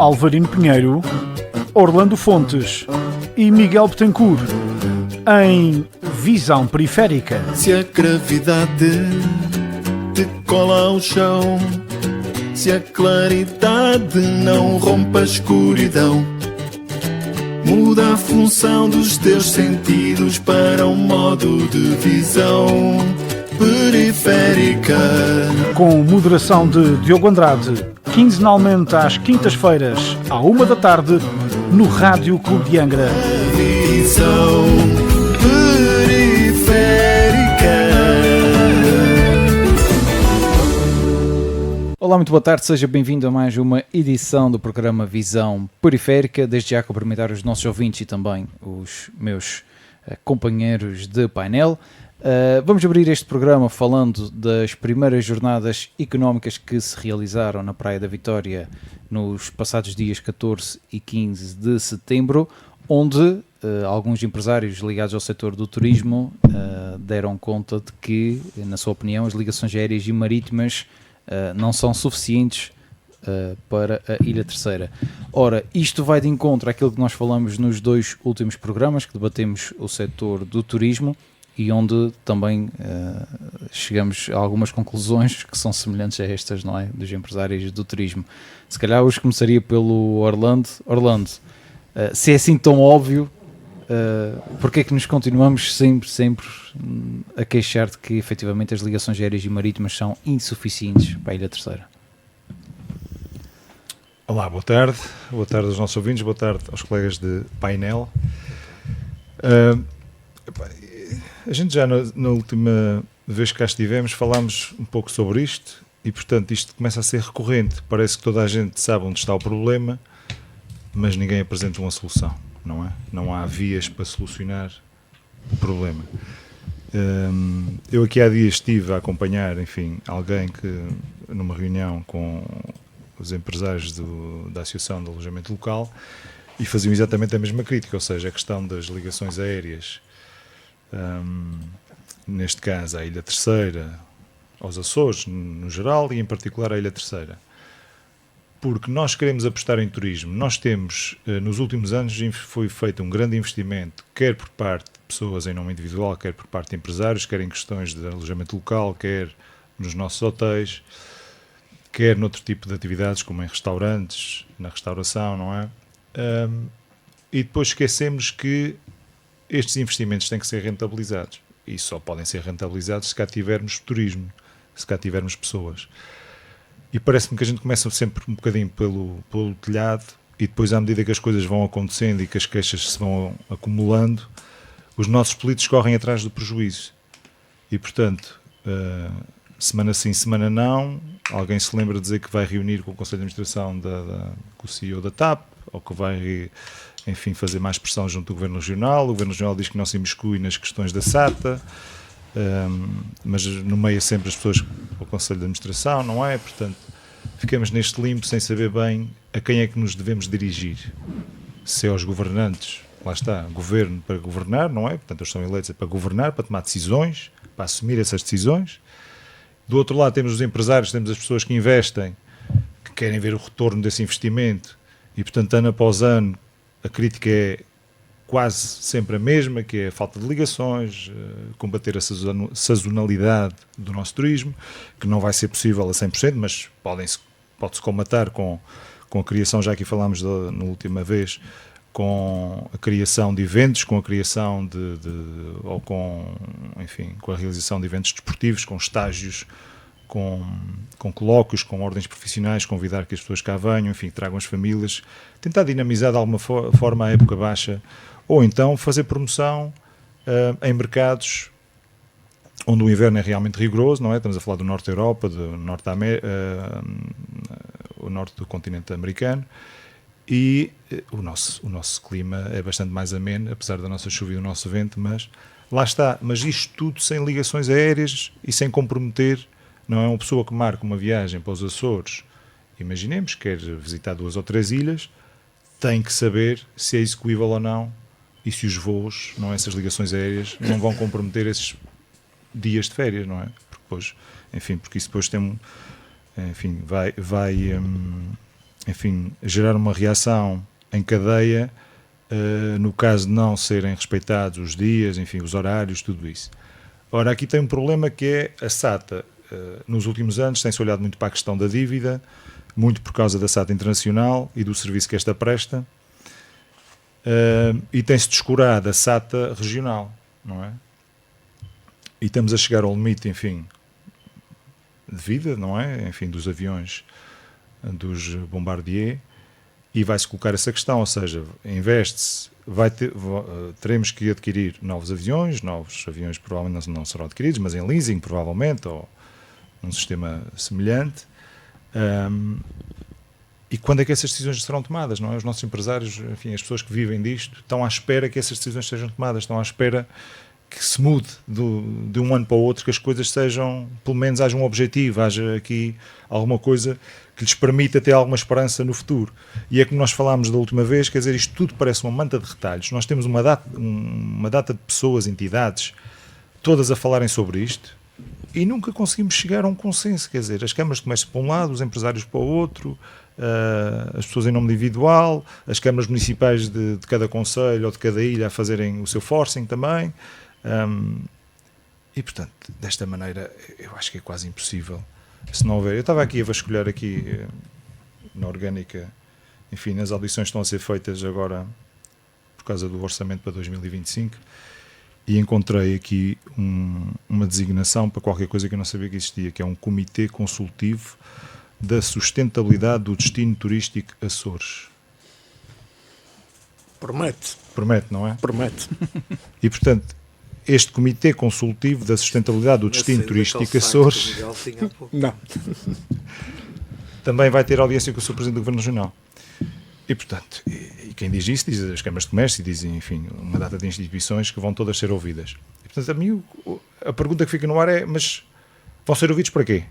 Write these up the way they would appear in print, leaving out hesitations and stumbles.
Alvarino Pinheiro, Orlando Fontes e Miguel Betancourt, em Visão Periférica. Se a gravidade te cola ao chão, se a claridade não rompe a escuridão, muda a função dos teus sentidos para um modo de visão periférica. Com moderação de Diogo Andrade, quinzenalmente às quintas-feiras, à 13h, no Rádio Clube de Angra. Visão periférica. Olá, muito boa tarde, seja bem-vindo a mais uma edição do programa Visão Periférica. Desde já cumprimentar os nossos ouvintes e também os meus companheiros de painel. Vamos abrir este programa falando das primeiras jornadas económicas que se realizaram na Praia da Vitória nos passados dias 14 e 15 de setembro, onde alguns empresários ligados ao setor do turismo deram conta de que, na sua opinião, as ligações aéreas e marítimas não são suficientes para a Ilha Terceira. Ora, isto vai de encontro àquilo que nós falamos nos dois últimos programas, que debatemos o setor do turismo, e onde também chegamos a algumas conclusões que são semelhantes a estas, não é? Dos empresários do turismo. Se calhar hoje começaria pelo Orlando. Orlando, se é assim tão óbvio, porque é que nos continuamos sempre a queixar de que efetivamente as ligações aéreas e marítimas são insuficientes para a Ilha Terceira? Olá, boa tarde aos nossos ouvintes, boa tarde aos colegas de painel. A gente já na última vez que cá estivemos falámos um pouco sobre isto e, portanto, isto começa a ser recorrente. Parece que toda a gente sabe onde está o problema, mas ninguém apresenta uma solução, não é? Não há vias para solucionar o problema. Eu aqui há dias estive a acompanhar, enfim, alguém que, numa reunião com os empresários da Associação de Alojamento Local, e faziam exatamente a mesma crítica, ou seja, a questão das ligações aéreas, neste caso à Ilha Terceira, aos Açores no geral e em particular à Ilha Terceira, porque nós queremos apostar em turismo. Nós temos, nos últimos anos foi feito um grande investimento, quer por parte de pessoas em nome individual, quer por parte de empresários, quer em questões de alojamento local, quer nos nossos hotéis, quer noutro tipo de atividades como em restaurantes, na restauração, não é? E depois esquecemos que estes investimentos têm que ser rentabilizados e só podem ser rentabilizados se cá tivermos turismo, se cá tivermos pessoas. E parece-me que a gente começa sempre um bocadinho pelo telhado e depois, à medida que as coisas vão acontecendo e que as queixas se vão acumulando, os nossos políticos correm atrás do prejuízo. E, portanto, semana sim, semana não, alguém se lembra de dizer que vai reunir com o Conselho de Administração com o CEO da TAP, ou que vai, enfim, fazer mais pressão junto do Governo Regional. O Governo Regional diz que não se imiscui nas questões da SATA, mas nomeia sempre as pessoas ao Conselho de Administração, não é? Portanto, ficamos neste limbo sem saber bem a quem é que nos devemos dirigir. Se é aos governantes, lá está, governo para governar, não é? Portanto, eles são eleitos para governar, para tomar decisões, para assumir essas decisões. Do outro lado temos os empresários, temos as pessoas que investem, que querem ver o retorno desse investimento e, portanto, ano após ano, a crítica é quase sempre a mesma, que é a falta de ligações, combater a sazonalidade do nosso turismo, que não vai ser possível a 100%, mas pode-se combatar com a criação, já aqui falámos na última vez, com a criação de eventos, com a criação ou com a realização de eventos desportivos, com estágios, com colóquios, com ordens profissionais, convidar que as pessoas cá venham, enfim, tragam as famílias, tentar dinamizar de alguma forma a época baixa, ou então fazer promoção em mercados onde o inverno é realmente rigoroso, não é? Estamos a falar do norte da Europa, do norte do continente americano, e o nosso clima é bastante mais ameno, apesar da nossa chuva e do nosso vento, mas lá está. Mas isto tudo sem ligações aéreas e sem comprometer, não é? Uma pessoa que marca uma viagem para os Açores, imaginemos, quer visitar 2 ou 3 ilhas, tem que saber se é execuível ou não e se os voos, não é? Essas ligações aéreas não vão comprometer esses dias de férias, não é? Porque depois, enfim, porque isso depois tem vai enfim, gerar uma reação em cadeia no caso de não serem respeitados os dias, enfim, os horários, tudo isso. Ora, aqui tem um problema que é a SATA. Nos últimos anos tem-se olhado muito para a questão da dívida, muito por causa da SATA Internacional e do serviço que esta presta, e tem-se descurado a SATA regional, não é? E estamos a chegar ao limite, enfim, de vida, não é? Enfim, dos aviões, dos Bombardier, e vai-se colocar essa questão, ou seja, investe-se, teremos que adquirir novos aviões provavelmente não serão adquiridos, mas em leasing, provavelmente, ou num sistema semelhante. E quando é que essas decisões serão tomadas, não é? Os nossos empresários, enfim, as pessoas que vivem disto, estão à espera que essas decisões sejam tomadas, estão à espera que se mude de um ano para o outro, que as coisas sejam, pelo menos haja um objetivo, haja aqui alguma coisa que lhes permita ter alguma esperança no futuro. E é como nós falámos da última vez, quer dizer, isto tudo parece uma manta de retalhos. Nós temos uma data de pessoas, entidades, todas a falarem sobre isto, e nunca conseguimos chegar a um consenso, quer dizer, as câmaras de comércio para um lado, os empresários para o outro, as pessoas em nome individual, as câmaras municipais de cada concelho ou de cada ilha a fazerem o seu forcing também. E portanto, desta maneira eu acho que é quase impossível se não houver. Eu estava aqui a vasculhar aqui na orgânica, enfim, nas audições que estão a ser feitas agora por causa do orçamento para 2025, e encontrei aqui uma designação para qualquer coisa que eu não sabia que existia, que é um Comitê Consultivo da Sustentabilidade do Destino Turístico Açores. Promete, não é? Promete. E portanto, este Comitê Consultivo da Sustentabilidade do Destino Turístico Açores Não. também vai ter audiência com o Sr. Presidente do Governo Regional. E portanto, e quem diz isso, diz as câmaras de comércio, e diz, enfim, uma data de instituições que vão todas ser ouvidas. E portanto, a mim, a pergunta que fica no ar é, mas vão ser ouvidos para quê?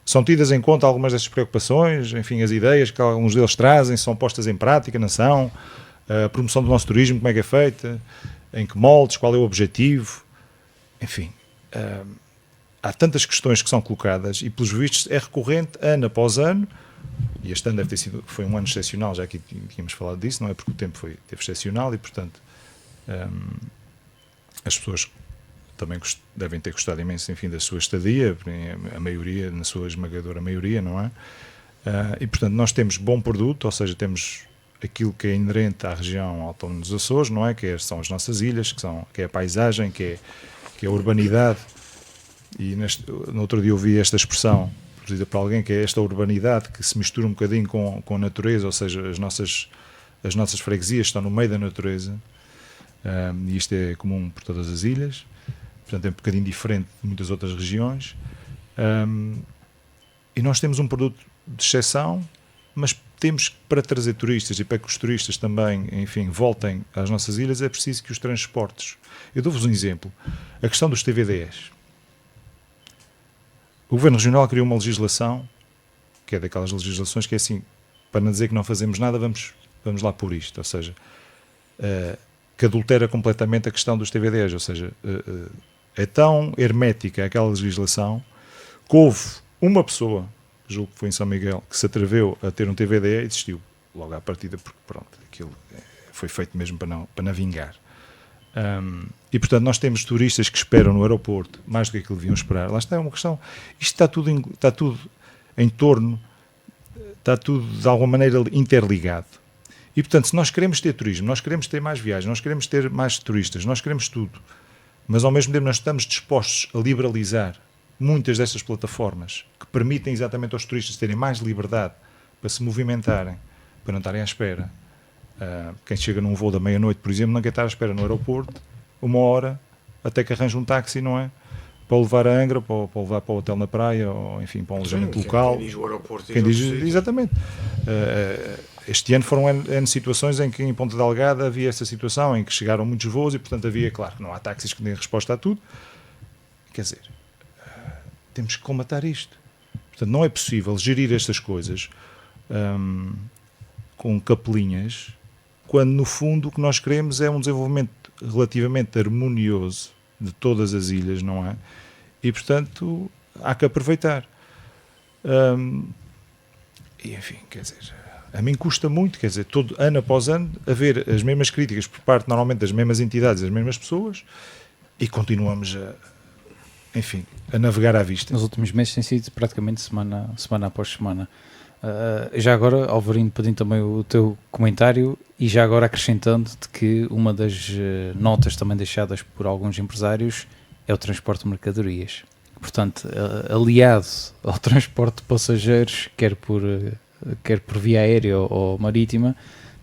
São tidas em conta algumas destas preocupações, enfim, as ideias que alguns deles trazem, são postas em prática, não são? A promoção do nosso turismo, como é que é feita? Em que moldes? Qual é o objetivo? Enfim, há tantas questões que são colocadas e, pelos vistos, é recorrente ano após ano, e este ano foi um ano excepcional, já que tínhamos falado disso, não é? Porque o tempo teve excepcional e, portanto, as pessoas também devem ter gostado imenso, enfim, da sua estadia, a maioria, na sua esmagadora maioria, não é? E, portanto, nós temos bom produto, ou seja, temos aquilo que é inerente à região autónoma dos Açores, não é? São as nossas ilhas, que é a paisagem, que é a urbanidade. E no outro dia ouvi esta expressão produzida por alguém, que é esta urbanidade que se mistura um bocadinho com a natureza, ou seja, as nossas freguesias estão no meio da natureza, e isto é comum por todas as ilhas, portanto é um bocadinho diferente de muitas outras regiões, e nós temos um produto de exceção, mas temos que, para trazer turistas e para que os turistas também, enfim, voltem às nossas ilhas, é preciso que os transportes... Eu dou-vos um exemplo, a questão dos TVDs. O Governo Regional criou uma legislação, que é daquelas legislações que é assim, para não dizer que não fazemos nada, vamos lá por isto, ou seja, que adultera completamente a questão dos TVDs, ou seja, é tão hermética aquela legislação que houve uma pessoa, julgo que foi em São Miguel, que se atreveu a ter um TVD e desistiu logo à partida, porque pronto, aquilo foi feito mesmo para não vingar. E portanto nós temos turistas que esperam no aeroporto mais do que aquilo deviam esperar. Lá está, é uma questão, isto está tudo em torno, está tudo de alguma maneira interligado. E portanto, se nós queremos ter turismo, nós queremos ter mais viagens, nós queremos ter mais turistas, nós queremos tudo, mas ao mesmo tempo nós estamos dispostos a liberalizar muitas destas plataformas que permitem exatamente aos turistas terem mais liberdade para se movimentarem, para não estarem à espera. Quem chega num voo da meia-noite, por exemplo, não quer estar à espera no aeroporto 1 hora até que arranje um táxi, não é? Para o levar a Angra, para o levar para o hotel na praia, ou enfim, para um alojamento local. Quem diz o aeroporto. Quem diz, exatamente. Este ano foram N situações em que em Ponta Delgada havia essa situação, em que chegaram muitos voos e, portanto, havia, claro, não há táxis que deem resposta a tudo. Quer dizer, temos que combater isto. Portanto, não é possível gerir estas coisas com capelinhas, quando no fundo o que nós queremos é um desenvolvimento relativamente harmonioso de todas as ilhas, não é? E portanto há que aproveitar. E enfim, quer dizer, A mim custa muito, quer dizer, todo ano após ano, haver as mesmas críticas por parte, normalmente, das mesmas entidades, das mesmas pessoas, e continuamos a navegar à vista. Nos últimos meses tem sido praticamente semana após semana. Já agora, Alvarinho, pedindo também o teu comentário e já agora acrescentando-te que uma das notas também deixadas por alguns empresários é o transporte de mercadorias. Portanto, aliado ao transporte de passageiros, quer por via aérea ou marítima,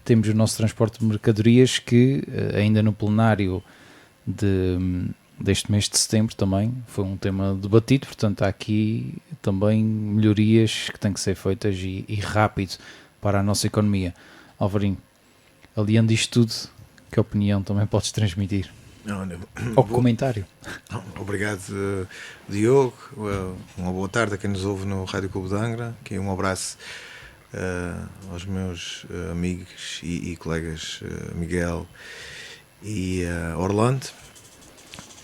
temos o nosso transporte de mercadorias que ainda no plenário deste mês de setembro também foi um tema debatido, portanto há aqui também melhorias que têm que ser feitas e rápido para a nossa economia. Alvarinho, aliando isto tudo, que opinião também podes transmitir? Ou comentário? Obrigado, Diogo. Uma boa tarde a quem nos ouve no Rádio Clube de Angra. Aqui um abraço aos meus amigos e colegas Miguel e Orlando.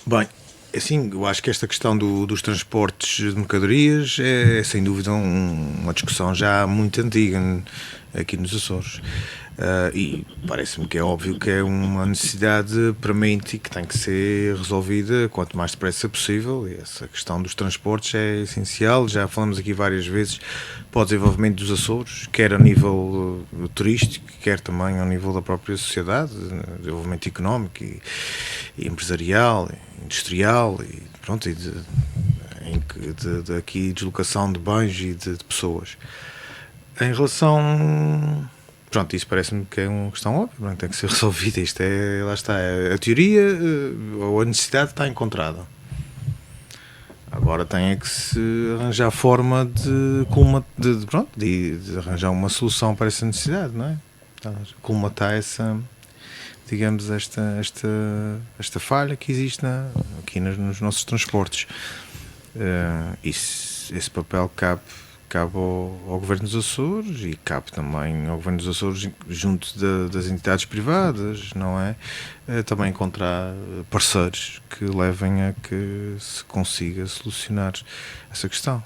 Bem, assim, eu acho que esta questão dos transportes de mercadorias é sem dúvida uma discussão já muito antiga aqui nos Açores. E parece-me que é óbvio que é uma necessidade premente e que tem que ser resolvida quanto mais depressa possível. E essa questão dos transportes é essencial, já falamos aqui várias vezes para o desenvolvimento dos Açores, quer a nível turístico, quer também ao nível da própria sociedade, desenvolvimento económico e empresarial, industrial e pronto, e de aqui deslocação de bens e de pessoas. Em relação... Pronto, isso parece-me que é uma questão óbvia, tem que ser resolvida. Isto lá está, a teoria ou a necessidade está encontrada. Agora tem que se arranjar forma de arranjar uma solução para essa necessidade, não é? Colmatar essa, digamos, esta falha que existe aqui nos nossos transportes. Esse papel cabe ao Governo dos Açores e cabe também ao Governo dos Açores junto das entidades privadas, não é? Também encontrar parceiros que levem a que se consiga solucionar essa questão.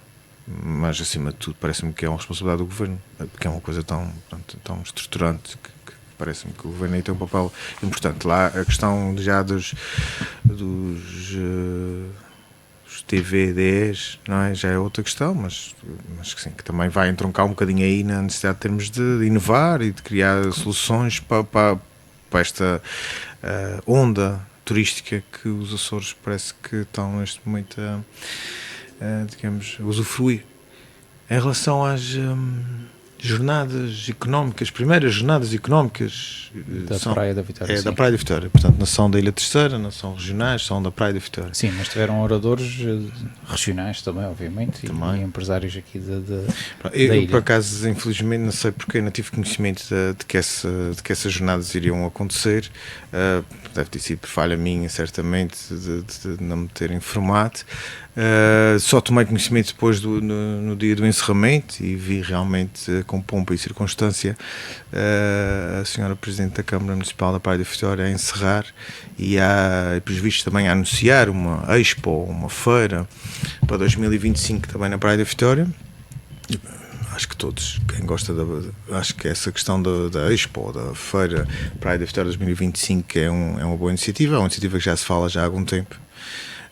Mas, acima de tudo, parece-me que é uma responsabilidade do Governo, porque é uma coisa tão estruturante que parece-me que o Governo aí tem um papel importante. Lá a questão já dos TVDs, não é? Já é outra questão, mas que sim, que também vai entroncar um bocadinho aí na necessidade de termos de inovar e de criar soluções para esta onda turística que os Açores parece que estão neste momento digamos, a usufruir. Em relação às jornadas económicas, primeiras jornadas económicas da Praia da Vitória. Da Praia da Vitória, portanto, não são da Ilha Terceira, não são regionais, são da Praia da Vitória. Sim, mas tiveram oradores regionais também, obviamente, e empresários aqui da ilha. Por acaso, infelizmente, não sei porque, não tive conhecimento de que essas jornadas iriam acontecer. Deve ter sido por falha minha, certamente, de não me ter informado. Só tomei conhecimento depois no dia do encerramento e vi realmente com pompa e circunstância a senhora Presidente da Câmara Municipal da Praia da Vitória a encerrar e pelos vistos também a anunciar uma expo, uma feira para 2025 também na Praia da Vitória. Acho que todos, quem gosta acho que essa questão da Expo, da Feira Praia da Vitória 2025 é uma boa iniciativa, é uma iniciativa que já se fala já há algum tempo.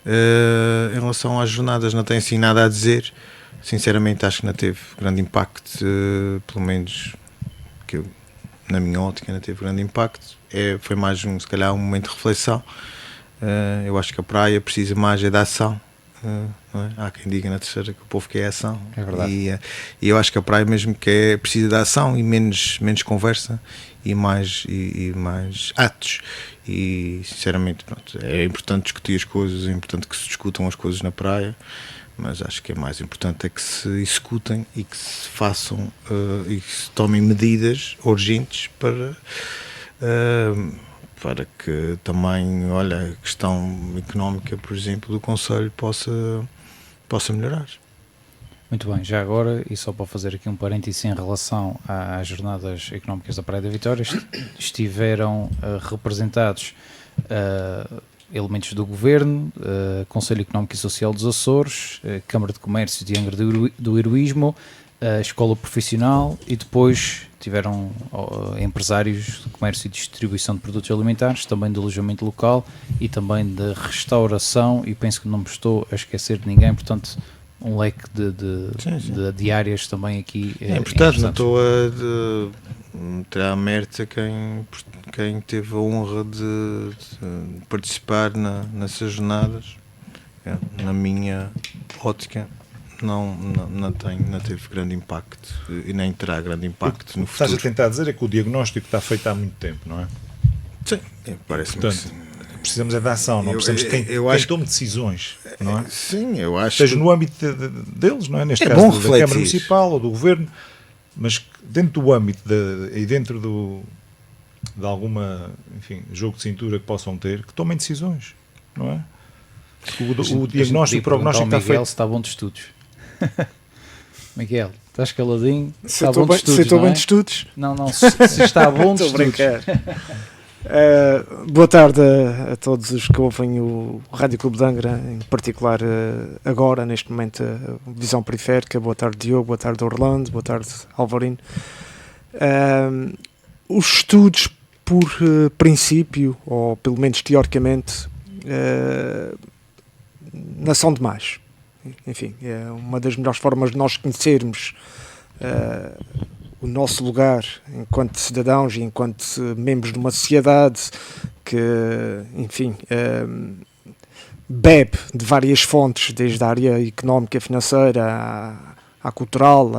Em relação às jornadas não tenho assim nada a dizer, sinceramente acho que não teve grande impacto, pelo menos que na minha ótica não teve grande impacto, foi mais se calhar um momento de reflexão. Eu acho que a praia precisa mais de ação. Não é? Há quem diga na Terceira que o povo quer ação, é verdade. E eu acho que a praia mesmo que precisa de ação e menos conversa e mais atos e sinceramente pronto, é importante discutir as coisas, é importante que se discutam as coisas na praia, mas acho que é mais importante é que se executem e que se façam e que se tomem medidas urgentes para que também, olha, a questão económica, por exemplo, do Conselho possa melhorar. Muito bem, já agora, e só para fazer aqui um parênteses em relação às jornadas económicas da Praia da Vitória, estiveram representados elementos do Governo, Conselho Económico e Social dos Açores, Câmara de Comércio de Angra do Heroísmo, a escola profissional e depois tiveram empresários de comércio e distribuição de produtos alimentares, também de alojamento local e também de restauração, e penso que não me estou a esquecer de ninguém, portanto um leque de áreas também aqui. É importante, não estou a meter à mérita quem teve a honra de participar nessas jornadas. Na minha ótica, não teve grande impacto e nem terá grande impacto no futuro. Estás a tentar dizer é que o diagnóstico está feito há muito tempo, não é? Sim, parece-me. Portanto, precisamos é de ação, não precisamos de quem tome decisões, não é? Sim, eu acho. Seja no âmbito deles, não é? Neste caso da Câmara Municipal ou do Governo, mas dentro do âmbito e dentro de alguma, enfim, jogo de cintura que possam ter, que tomem decisões, não é? O diagnóstico e o prognóstico está feito. Se está bom de estudos. Miguel, estás caladinho? Se estou bem de estudos? Não, se está bom de estudos. Boa tarde a todos os que ouvem o Rádio Clube de Angra, em particular agora, neste momento, a Visão Periférica. Boa tarde, Diogo, boa tarde, Orlando, boa tarde, Alvarino. Os estudos, por princípio, ou pelo menos teoricamente, não são demais. Enfim, é uma das melhores formas de nós conhecermos o nosso lugar enquanto cidadãos e enquanto membros de uma sociedade que, enfim, bebe de várias fontes, desde a área económica, financeira, à cultural,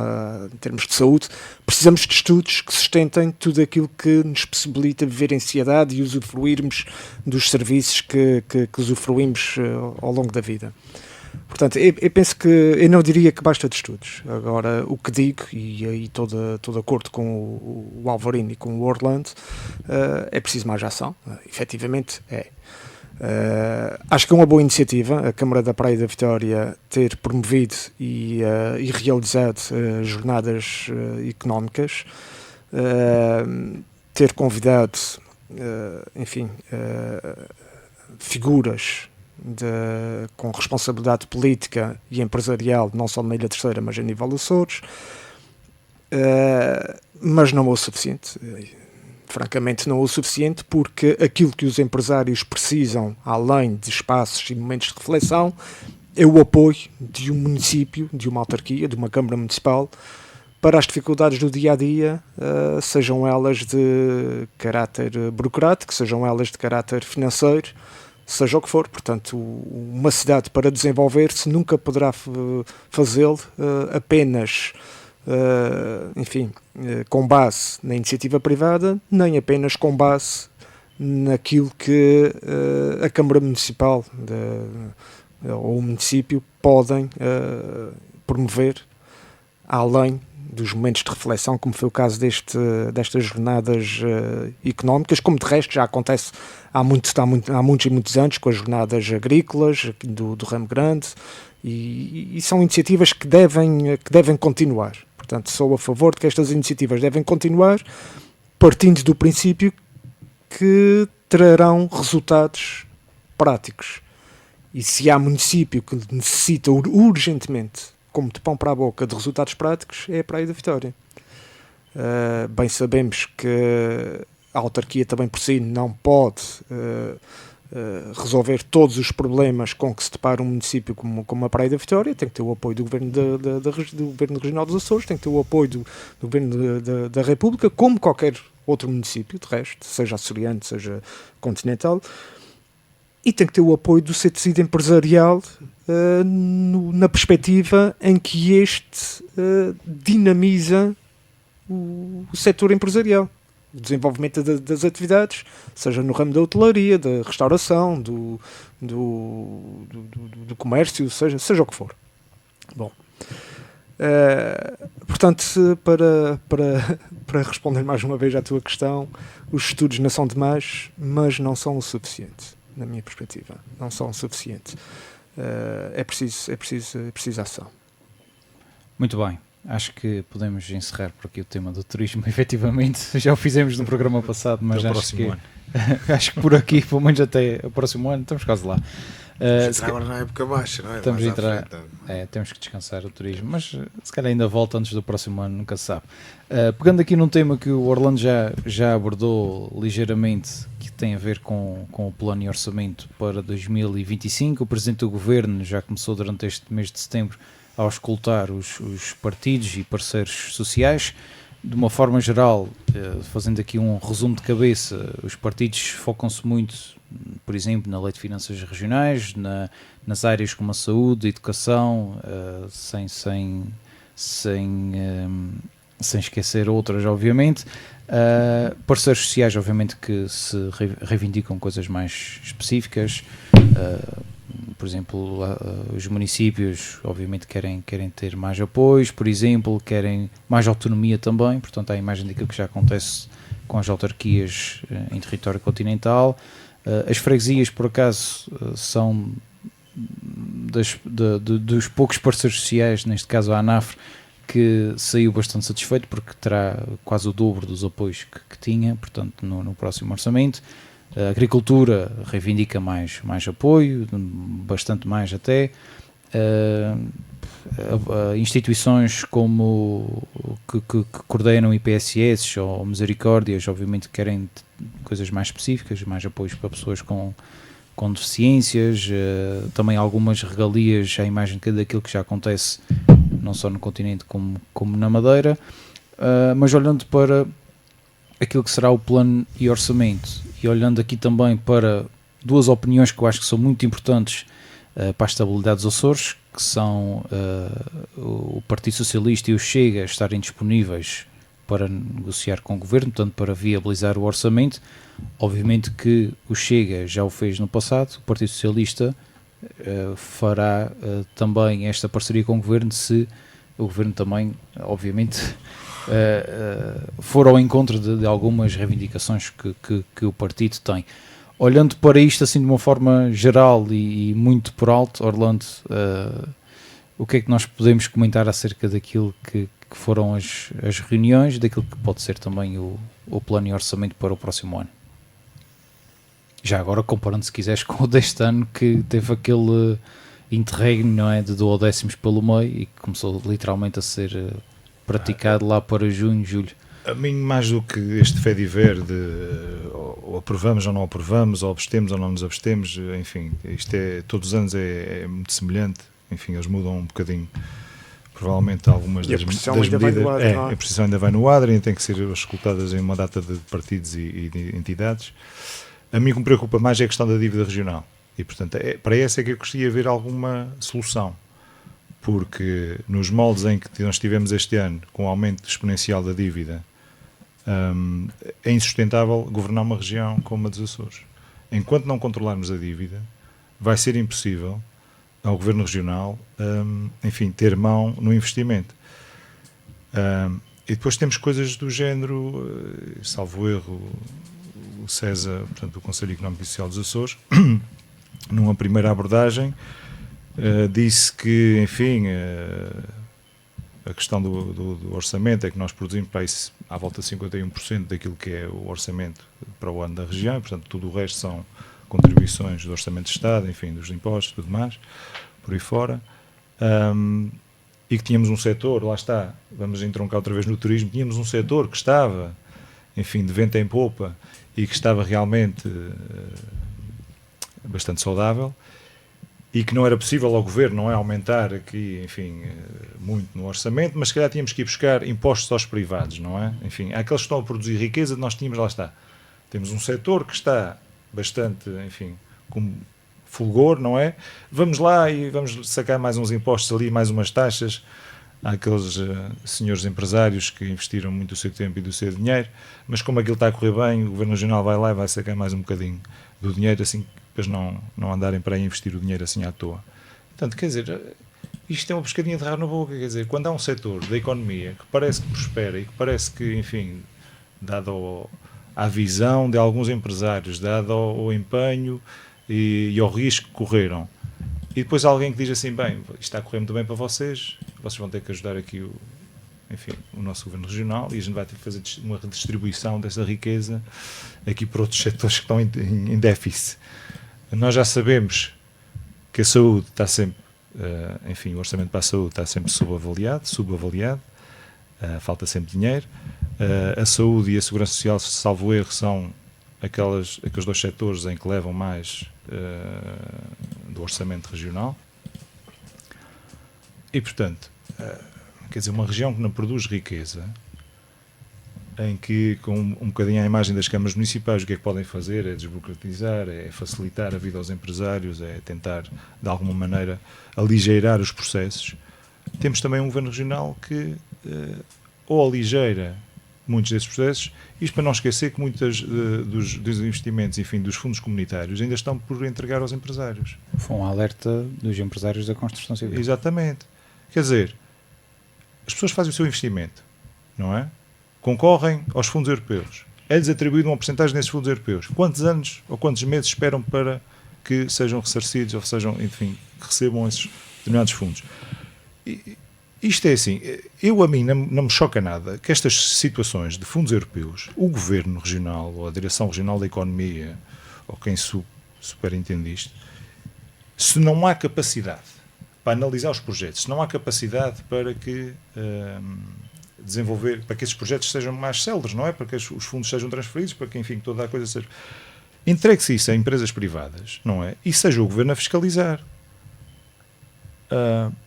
em termos de saúde. Precisamos de estudos que sustentem tudo aquilo que nos possibilita viver em sociedade e usufruirmos dos serviços que usufruímos ao longo da vida. Portanto, eu penso que, eu não diria que basta de estudos. Agora, o que digo, e aí estou de acordo com o Alvarino e com o Orlando, é preciso mais ação. Efetivamente é. Acho que é uma boa iniciativa a Câmara da Praia da Vitória ter promovido e realizado jornadas económicas, ter convidado, enfim, figuras com responsabilidade política e empresarial, não só na Ilha Terceira, mas a nível dos Açores, mas não é o suficiente. Francamente, não é o suficiente, porque aquilo que os empresários precisam, além de espaços e momentos de reflexão, é o apoio de um município, de uma autarquia, de uma Câmara Municipal, para as dificuldades do dia-a-dia, sejam elas de caráter burocrático, sejam elas de caráter financeiro, seja o que for. Portanto, uma cidade, para desenvolver-se, nunca poderá fazê-lo apenas, enfim, com base na iniciativa privada, nem apenas com base naquilo que a Câmara Municipal ou o município podem promover, além dos momentos de reflexão, como foi o caso destas jornadas económicas, como de resto já acontece há muitos e muitos anos, com as jornadas agrícolas do Ramo Grande, e são iniciativas que devem continuar. Portanto, sou a favor de que estas iniciativas devem continuar, partindo do princípio que trarão resultados práticos. E se há município que necessita urgentemente, como de pão para a boca, de resultados práticos, é a Praia da Vitória. Bem sabemos que a autarquia também por si não pode resolver todos os problemas com que se depara um município como a Praia da Vitória. Tem que ter o apoio do Governo do Governo Regional dos Açores, tem que ter o apoio do Governo da República, como qualquer outro município, de resto, seja açoriano, seja continental, e tem que ter o apoio do seu tecido empresarial na perspectiva em que este dinamiza o setor empresarial, o desenvolvimento das atividades, seja no ramo da hotelaria, da restauração, do comércio, seja o que for. Bom, portanto, para responder mais uma vez à tua questão, os estudos não são demais, mas não são o suficiente, na minha perspectiva. Não são o suficiente. É preciso ação. Muito bem, acho que podemos encerrar por aqui o tema do turismo. Efetivamente, já o fizemos no programa passado, mas acho que por aqui, pelo menos até o próximo ano, estamos quase lá. Se Agora na época baixa, não é? Estamos a Mais à entrar. frente. Temos que descansar o turismo, mas se calhar ainda volta antes do próximo ano, nunca se sabe. Pegando aqui num tema que o Orlando já abordou ligeiramente, que tem a ver com o plano e orçamento para 2025, o Presidente do Governo já começou durante este mês de setembro a auscultar os partidos e parceiros sociais. De uma forma geral, fazendo aqui um resumo de cabeça, os partidos focam-se muito, por exemplo, na Lei de Finanças Regionais, nas áreas como a saúde, a educação, sem esquecer outras, obviamente. Parceiros sociais, obviamente, que se reivindicam coisas mais específicas. Por exemplo, os municípios, obviamente, querem ter mais apoios, por exemplo, querem mais autonomia também. Portanto, há a imagem daquilo que já acontece com as autarquias em território continental. As freguesias, por acaso, são dos poucos parceiros sociais, neste caso a ANAFRE, que saiu bastante satisfeito porque terá quase o dobro dos apoios que tinha, portanto, no próximo orçamento. A agricultura reivindica mais apoio, bastante mais até. Instituições como que coordenam IPSS ou Misericórdias, obviamente querem coisas mais específicas, mais apoios para pessoas com deficiências, também algumas regalias à imagem daquilo que já acontece não só no continente como na Madeira, mas olhando para aquilo que será o plano e orçamento e olhando aqui também para duas opiniões que eu acho que são muito importantes para a estabilidade dos Açores, que são o Partido Socialista e o Chega estarem disponíveis para negociar com o Governo, portanto para viabilizar o orçamento. Obviamente que o Chega já o fez no passado, o Partido Socialista fará também esta parceria com o Governo se o Governo também, obviamente, for ao encontro de algumas reivindicações que o partido tem. Olhando para isto assim de uma forma geral e muito por alto, Orlando, o que é que nós podemos comentar acerca daquilo que foram as reuniões, daquilo que pode ser também o plano e orçamento para o próximo ano? Já agora comparando, se quiseres, com o deste ano, que teve aquele interregno, não é, de duodécimos pelo meio e que começou literalmente a ser praticado lá para junho, julho. A mim, mais do que este fé de ver de ou aprovamos ou não aprovamos, ou abstemos ou não nos abstemos, enfim, isto todos os anos é muito semelhante, enfim, eles mudam um bocadinho, provavelmente algumas das medidas. A pressão ainda vai no ADRA e tem que ser escutadas em uma data de partidos e de entidades. A mim o que me preocupa mais é a questão da dívida regional e, portanto, para essa é que eu gostaria de ver alguma solução. Porque nos moldes em que nós tivemos este ano, com o aumento exponencial da dívida, é insustentável governar uma região como a dos Açores. Enquanto não controlarmos a dívida, vai ser impossível ao governo regional, enfim, ter mão no investimento. E depois temos coisas do género, salvo erro, o César, portanto, o Conselho Económico e Social dos Açores, numa primeira abordagem, disse que, enfim, a questão do orçamento é que nós produzimos para isso à volta de 51% daquilo que é o orçamento para o ano da região, e, portanto, tudo o resto são contribuições do orçamento de Estado, enfim, dos impostos, tudo mais, por aí fora. E que tínhamos um setor, lá está, vamos entroncar outra vez no turismo, tínhamos um setor que estava, enfim, de vento em popa e que estava realmente bastante saudável, e que não era possível ao Governo, não é, aumentar aqui, enfim, muito no orçamento, mas se calhar tínhamos que ir buscar impostos aos privados, não é? Enfim, aqueles que estão a produzir riqueza, nós tínhamos, lá está, temos um setor que está bastante, enfim, com fulgor, não é? Vamos lá e vamos sacar mais uns impostos ali, mais umas taxas àqueles senhores empresários que investiram muito do seu tempo e do seu dinheiro, mas como aquilo está a correr bem, o Governo Regional vai lá e vai sacar mais um bocadinho do dinheiro, assim depois não andarem para aí investir o dinheiro assim à toa. Portanto, quer dizer, isto é uma pescadinha de rabo na boca, quer dizer, quando há um setor da economia que parece que prospera e que parece que, enfim, dado à visão de alguns empresários, dado ao empenho e ao risco que correram, e depois alguém que diz assim, bem, isto está a correr muito bem para vocês vão ter que ajudar aqui o nosso Governo Regional e a gente vai ter que fazer uma redistribuição dessa riqueza aqui para outros setores que estão em déficit. Nós já sabemos que a saúde está sempre, enfim, o orçamento para a saúde está sempre subavaliado, falta sempre dinheiro. A saúde e a segurança social, salvo erro, são aqueles 2 setores em que levam mais do orçamento regional. E, portanto, quer dizer, uma região que não produz riqueza, em que, com um bocadinho a imagem das câmaras municipais, o que é que podem fazer? É desburocratizar, é facilitar a vida aos empresários, é tentar, de alguma maneira, aligeirar os processos. Temos também um governo regional que ou aligeira muitos desses processos, isto para não esquecer que muitos dos investimentos, enfim, dos fundos comunitários ainda estão por entregar aos empresários. Foi um alerta dos empresários da construção civil. Exatamente. Quer dizer, as pessoas fazem o seu investimento, não é? Concorrem aos fundos europeus. É-lhes atribuído uma porcentagem desses fundos europeus. Quantos anos ou quantos meses esperam para que sejam ressarcidos ou sejam, enfim, que recebam esses determinados fundos? Isto é assim, a mim não me choca nada que estas situações de fundos europeus, o governo regional ou a direção regional da economia, ou quem superentende isto, se não há capacidade para analisar os projetos, se não há capacidade para que para que esses projetos sejam mais céleres, não é? Para que os fundos sejam transferidos, para que, enfim, toda a coisa seja... Entregue-se isso a empresas privadas, não é? E seja o governo a fiscalizar.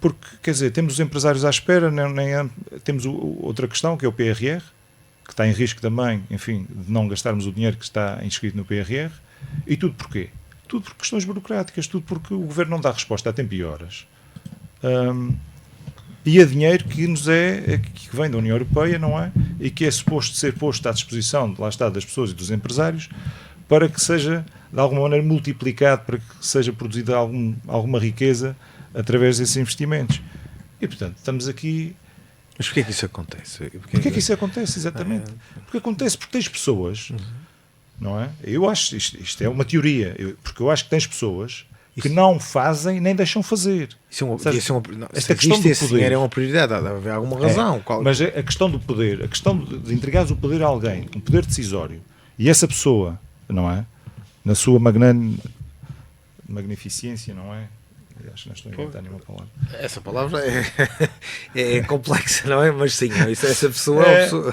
Porque, quer dizer, temos os empresários à espera, temos outra questão, que é o PRR, que está em risco também, enfim, de não gastarmos o dinheiro que está inscrito no PRR. E tudo porquê? Tudo por questões burocráticas, tudo porque o governo não dá resposta a tempo e horas. E a dinheiro que que vem da União Europeia, não é? E que é suposto ser posto à disposição, lá está, das pessoas e dos empresários, para que seja, de alguma maneira, multiplicado, para que seja produzida alguma riqueza através desses investimentos. E, portanto, estamos aqui... Mas porquê que isso acontece? Porquê que isso acontece, exatamente? Porque acontece porque tens pessoas, não é? Eu acho, isto é uma teoria, porque eu acho que tens pessoas que não fazem nem deixam fazer. Esta questão do poder é uma prioridade, deve haver alguma razão. Mas a questão do poder, a questão de entregares o poder a alguém, um poder decisório, e essa pessoa, não é? Na sua magnificência, não é? Acho que não estou a inventar nenhuma palavra. Essa palavra é complexa, não é? Mas sim, essa pessoa...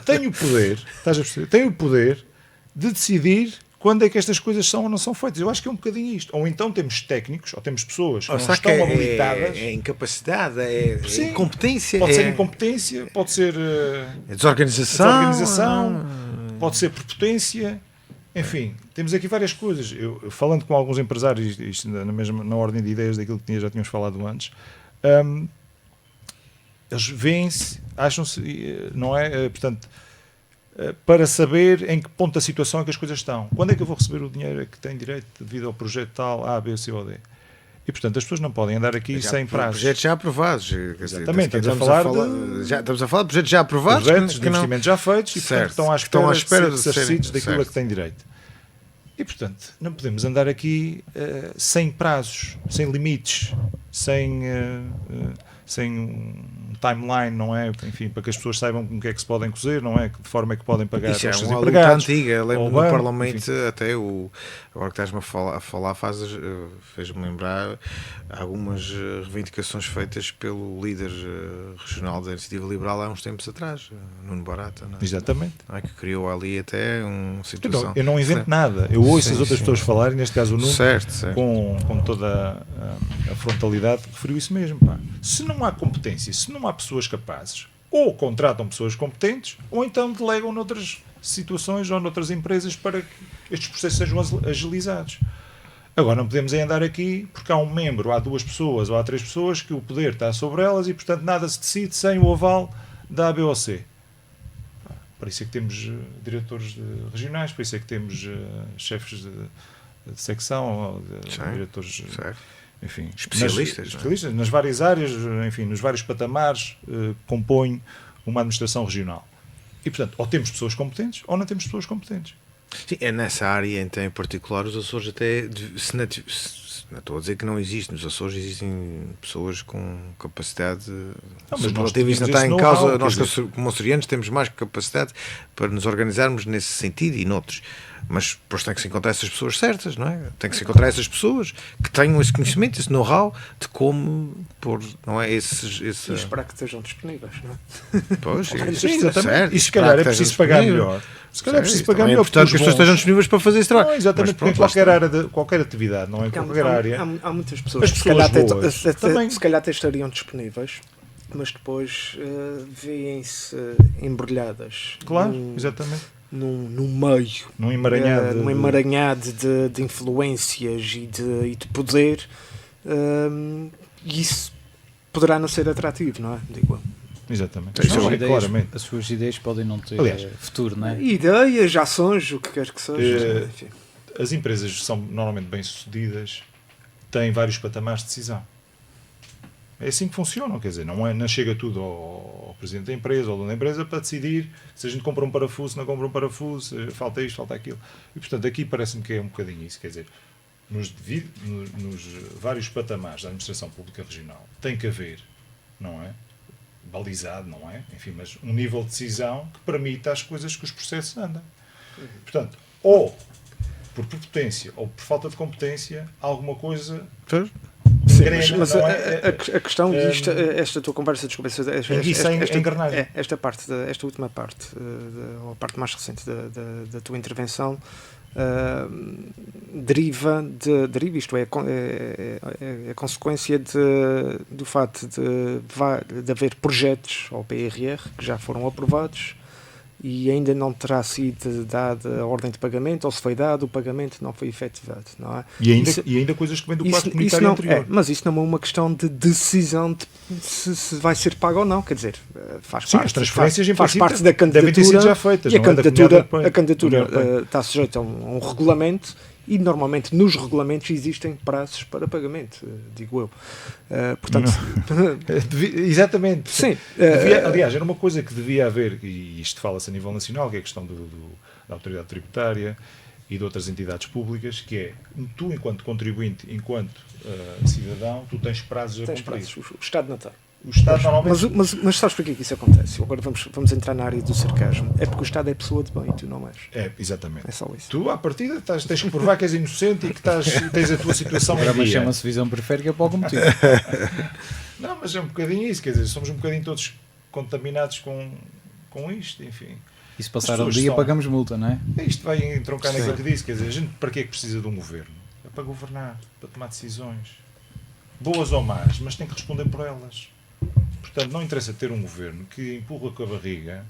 Tem o poder, estás a perceber? Tem o poder de decidir quando é que estas coisas são ou não são feitas. Eu acho que é um bocadinho isto. Ou então temos técnicos, ou temos pessoas que não estão habilitadas. É incapacidade, é incompetência. Pode ser incompetência, pode ser desorganização, pode ser prepotência. Enfim, temos aqui várias coisas. Eu falando com alguns empresários, isto na ordem de ideias daquilo que já tínhamos falado antes, eles veem-se, acham-se, não é? Portanto, para saber em que ponto da situação é que as coisas estão. Quando é que eu vou receber o dinheiro que tenho direito devido ao projeto tal A, B, C ou D? E, portanto, as pessoas não podem andar aqui sem prazos. Projetos já aprovados. Exatamente. Estamos a falar de projetos já aprovados. Projetos de investimentos já feitos e, portanto, estão à espera de ser ressarcidos daquilo a que têm direito. E, portanto, não podemos andar aqui sem prazos, sem limites, sem um timeline, não é? Enfim, para que as pessoas saibam com o que é que se podem cozer, não é? De forma é que podem pagar os seus empregados. Isso é uma luta antiga. Lembro-me no Parlamento, até agora que estás-me a falar, fez-me lembrar algumas reivindicações feitas pelo líder regional da Iniciativa Liberal há uns tempos atrás, Nuno Barata, não é? Exatamente. Não é? Que criou ali até uma situação... Eu não invento nada. Eu ouço as outras pessoas falarem, neste caso o Nuno, com toda a frontalidade, referiu isso mesmo. Pá. Se não há competência, se não há pessoas capazes, ou contratam pessoas competentes, ou então delegam noutras situações ou noutras empresas para que estes processos sejam agilizados. Agora, não podemos andar aqui porque há um membro, há 2 pessoas ou há 3 pessoas que o poder está sobre elas e, portanto, nada se decide sem o aval da A, B ou C. Por isso é que temos diretores regionais, por isso é que temos chefes de secção, diretores... Enfim, especialistas nas várias áreas, enfim, nos vários patamares, compõem uma administração regional. E, portanto, ou temos pessoas competentes ou não temos pessoas competentes. Sim, é nessa área, então, em particular, os Açores até... Não estou a dizer que não existe. Nos Açores existem pessoas com capacidade superlativa. Isso não está em causa. Nós, como açorianos, temos mais capacidade para nos organizarmos nesse sentido e noutros. Mas depois tem que se encontrar essas pessoas certas, não é? Tem que se encontrar essas pessoas que tenham esse conhecimento, esse know-how de como pôr, não é? E esperar que estejam disponíveis, não é? Pois, Sim, exatamente. E se calhar é preciso pagar melhor. Se calhar é preciso pagar melhor. Portanto, que as pessoas estejam disponíveis para fazer esse trabalho. Não, exatamente, porque em qualquer área, qualquer atividade, não é? Em qualquer área. Há muitas pessoas As que pessoas se calhar até estariam disponíveis, mas depois veem-se embrulhadas. Claro, exatamente. Num meio, Num emaranhado, num emaranhado de influências e de poder, e isso poderá não ser atrativo, não é? Digo eu. Exatamente. Claramente. As suas ideias podem não ter futuro, não é? Ideias, ações, o que quer que seja. Enfim. As empresas são normalmente bem-sucedidas, têm vários patamares de decisão. É assim que funcionam, quer dizer, não chega tudo ao presidente da empresa ou ao dono da empresa para decidir se a gente compra um parafuso, se não compra um parafuso, falta isto, falta aquilo. E, portanto, aqui parece-me que é um bocadinho isso, quer dizer, nos vários patamares da administração pública regional tem que haver, não é? Balizado, não é? Enfim, mas um nível de decisão que permita as coisas que os processos andem. Portanto, ou por prepotência ou por falta de competência, alguma coisa... Sim, mas a questão disto, esta tua conversa, desculpa, esta última parte, ou a parte mais recente da tua intervenção, deriva, isto é a consequência do facto de haver projetos ao PRR que já foram aprovados e ainda não terá sido dada a ordem de pagamento, ou se foi dado, o pagamento não foi efetivado, não é? E ainda coisas que vêm do quadro comunitário anterior. Mas isso não é uma questão de decisão de se vai ser pago ou não, quer dizer, faz parte da candidatura, devem ter sido já feitas, e a candidatura está sujeita a um regulamento, e normalmente nos regulamentos existem prazos para pagamento, digo eu. Portanto, exatamente. Sim. Aliás, era uma coisa que devia haver, e isto fala-se a nível nacional, que é a questão da autoridade tributária e de outras entidades públicas, que é, tu enquanto contribuinte, enquanto cidadão, tu tens prazos a cumprir. O Estado não tem. O Estado normalmente... mas sabes porquê que isso acontece? Agora vamos entrar na área do sarcasmo. É porque o Estado é pessoa de bem e tu não és. É, exatamente. É só isso. Tu, à partida, tens que provar que és inocente e que tens a tua situação em dia. Mas chama-se visão periférica por algum motivo. Não, mas é um bocadinho isso, quer dizer, somos um bocadinho todos contaminados com isto, enfim. E se passar um dia pagamos multa, não é? Isto vai entroncar naquilo que disse, quer dizer, a gente para que é que precisa de um governo? É para governar, para tomar decisões. Boas ou más, mas tem que responder por elas. Portanto, não interessa ter um governo que empurra com a barriga.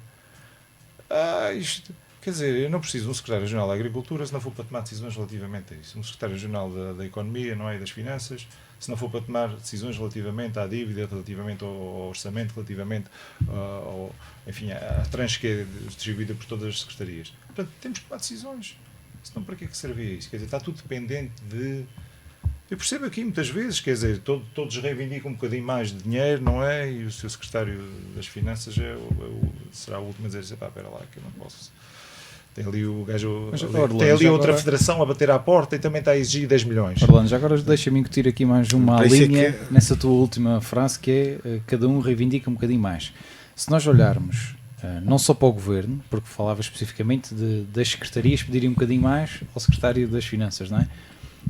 Isto, quer dizer, eu não preciso de um secretário regional da Agricultura se não for para tomar decisões relativamente a isso. Um secretário regional da Economia, não é? E das Finanças, se não for para tomar decisões relativamente à dívida, relativamente ao orçamento, relativamente enfim, à tranche que é distribuída por todas as secretarias. Portanto, temos que tomar decisões. Senão, para que é que servia isso? Quer dizer, está tudo dependente de... Eu percebo aqui muitas vezes, quer dizer, todos reivindicam um bocadinho mais de dinheiro, não é? E o seu secretário das Finanças será o último a dizer, espera lá, que eu não posso. Tem ali o gajo, tem ali outra federação a bater à porta e também está a exigir 10 milhões. Orlando, já agora deixa-me incutir aqui mais uma linha nessa tua última frase, que é cada um reivindica um bocadinho mais. Se nós olharmos não só para o Governo, porque falava especificamente das secretarias pedirem um bocadinho mais ao secretário das Finanças, não é?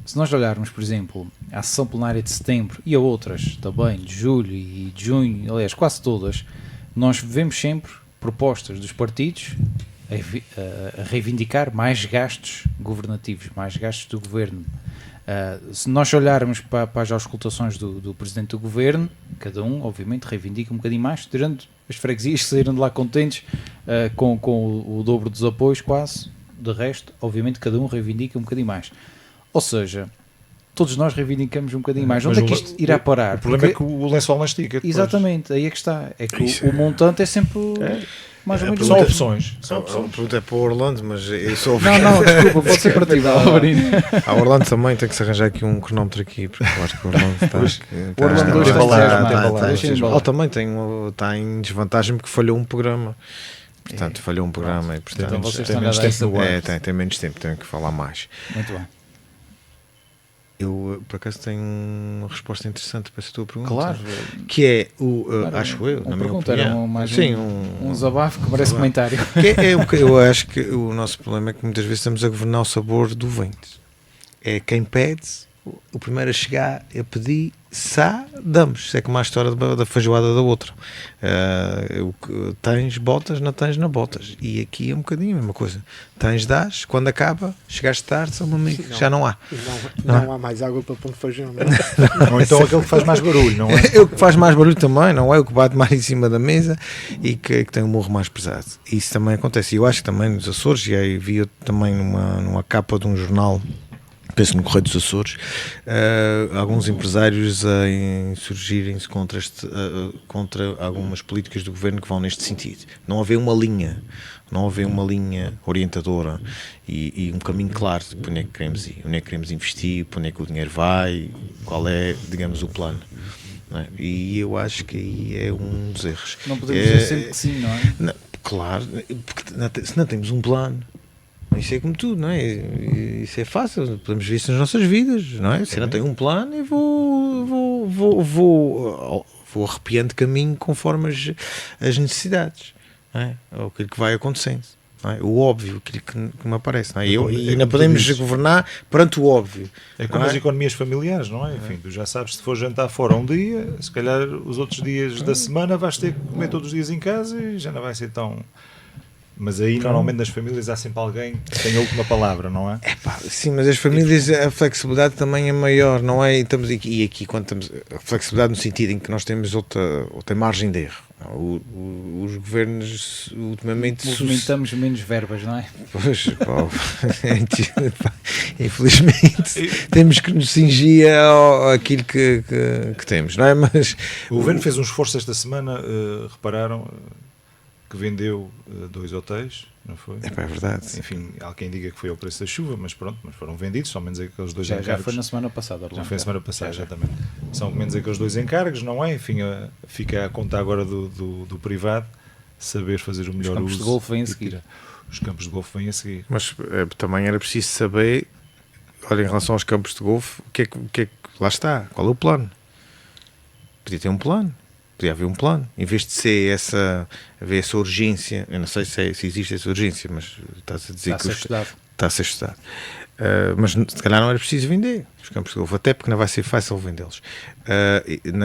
Se nós olharmos, por exemplo, à sessão plenária de setembro e a outras também, de julho e de junho, aliás, quase todas, nós vemos sempre propostas dos partidos a reivindicar mais gastos governativos, mais gastos do Governo. Se nós olharmos para as auscultações do Presidente do Governo, cada um, obviamente, reivindica um bocadinho mais, tirando as freguesias que saíram de lá contentes com o dobro dos apoios quase. De resto, obviamente, cada um reivindica um bocadinho mais. Ou seja, todos nós reivindicamos um bocadinho mais. Onde é que isto irá parar? O problema é que o lençol não estica. Depois. Exatamente, aí é que está. É que o montante é sempre mais ou menos... São opções. A pergunta é para o Orlando, mas eu sou... Não, desculpa, pode ser para ti. A Orlando também tem que se arranjar aqui um cronómetro aqui, porque eu acho que o Orlando está... O Orlando ele também está em desvantagem porque falhou um programa. Portanto, falhou um programa e portanto, então vocês tem menos tempo tem menos tempo, tem que falar mais. Muito bem. Eu, por acaso, tenho uma resposta interessante para essa tua pergunta. Claro. Que é, acho eu, Uma na minha pergunta, opinião. era mais Sim, um desabafo que merece comentário. Eu acho que o nosso problema é que muitas vezes estamos a governar o sabor do vento. É quem pede, o primeiro a chegar, a pedir, damos. Isso é como a história da feijoada da outra. Tens botas, não tens na botas. E aqui é um bocadinho a mesma coisa. Tens, dás, quando acaba, chegaste tarde, são amigo, já não há. Não há mais água para pão de feijão. Não. Ou então aquele que faz mais barulho, não é? É o que faz mais barulho também, não é? O que bate mais em cima da mesa e que tem um morro mais pesado. Isso também acontece. E eu acho que também nos Açores, e aí vi também numa capa de um jornal, penso no Correio dos Açores, alguns empresários a insurgirem-se contra algumas políticas do governo que vão neste sentido. Não haver uma linha orientadora e um caminho claro de para onde é que queremos ir, onde é que queremos investir, para onde é que o dinheiro vai, qual é, digamos, o plano. Não é? E eu acho que aí é um dos erros. Não podemos dizer sempre que sim, não é? Não, claro, porque se não temos um plano, isso é como tudo, não é? Isso é fácil, podemos ver isso nas nossas vidas, não é? Se eu não tenho um plano, eu vou arrepiando caminho conforme as necessidades, não é? Ou aquilo que vai acontecendo, não é? O óbvio, aquilo que me aparece, não é? E não podemos governar perante o óbvio. É como as economias familiares, não é? Enfim, tu já sabes, se for jantar fora um dia, se calhar os outros dias da semana vais ter que comer todos os dias em casa e já não vai ser tão... Mas aí, normalmente, nas famílias há sempre alguém que tem a última palavra, não é? Sim, mas as famílias, a flexibilidade também é maior, não é? E aqui quando estamos, a flexibilidade no sentido em que nós temos outra margem de erro. Os governos, ultimamente... Movimentamos menos verbas, não é? Pois, infelizmente, temos que nos cingir àquilo que temos, não é? Mas o governo fez um esforço esta semana, repararam... que vendeu 2 hotéis, não foi? É verdade. Enfim, há quem diga que foi ao preço da chuva, mas pronto, mas foram vendidos, são menos aqueles 2 encargos. Já foi na semana passada, Orlando. Já foi na semana passada, exatamente. São menos aqueles 2 encargos, não é? Enfim, fica a conta agora do privado saber fazer o melhor uso. Os campos de golfe vêm a seguir. Os campos de golfe vêm a seguir. Mas também era preciso saber, olha, em relação aos campos de golfe, o que é que lá está, qual é o plano? Podia ter um plano. Podia haver um plano, em vez de ser haver essa urgência, eu não sei se existe essa urgência, mas estás a dizer que está a ser estudado. Mas se calhar não era preciso vender os campos de golfe, até porque não vai ser fácil vendê-los.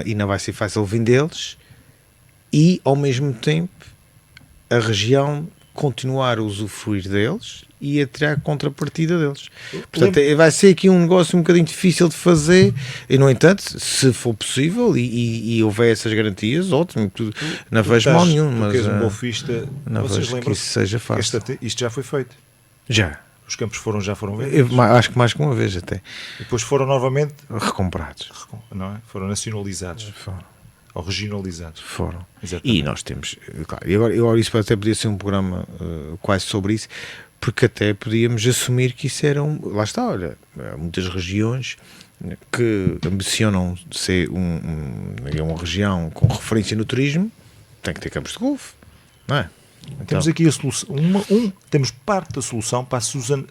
E não vai ser fácil vendê-los e, ao mesmo tempo, a região continuar a usufruir deles e a tirar a contrapartida deles. Portanto, vai ser aqui um negócio um bocadinho difícil de fazer e, no entanto, se for possível e houver essas garantias, ótimo, não vejo mal nenhum. Mas és um golfista, não vejo que isso seja fácil. Isto já foi feito. Já. Os campos já foram vendidos. Acho que mais que uma vez até. E depois foram novamente recomprados. Não é? Foram nacionalizados. Ou regionalizados. Foram. Exatamente. E nós temos, claro, e agora isso até podia ser um programa quase sobre isso, porque até podíamos assumir que isso era lá está, olha, há muitas regiões que ambicionam ser uma região com referência no turismo, tem que ter campos de golfe, não é? Então, temos aqui a solução, temos parte da solução para a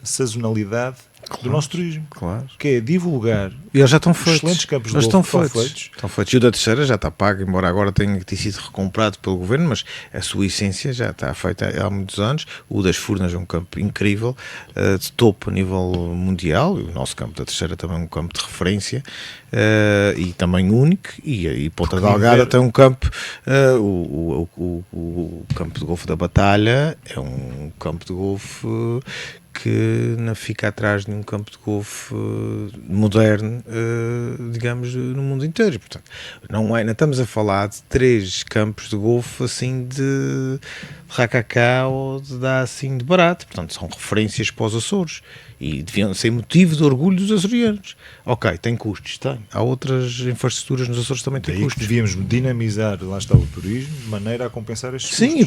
sazonalidade do nosso turismo, claro, que é divulgar. E eles já estão feitos. Excelentes campos de golfe estão feitos. E o da Terceira já está pago, embora agora tenha sido recomprado pelo governo, mas a sua essência já está feita há muitos anos. O das Furnas é um campo incrível, de topo a nível mundial. O nosso campo da Terceira também é um campo de referência e também único. E Ponta Delgada tem um campo, o campo de golfe da Batalha é um campo de golfe que não fica atrás de um campo de golfe moderno, digamos, no mundo inteiro. Portanto, não estamos a falar de 3 campos de golfe assim de racacá ou de dar assim de barato. Portanto, são referências para os Açores e deviam ser motivo de orgulho dos açorianos. Ok, tem custos, tem. Há outras infraestruturas nos Açores também têm custos. Devíamos dinamizar, lá está o turismo, de maneira a compensar estes custos. Sim,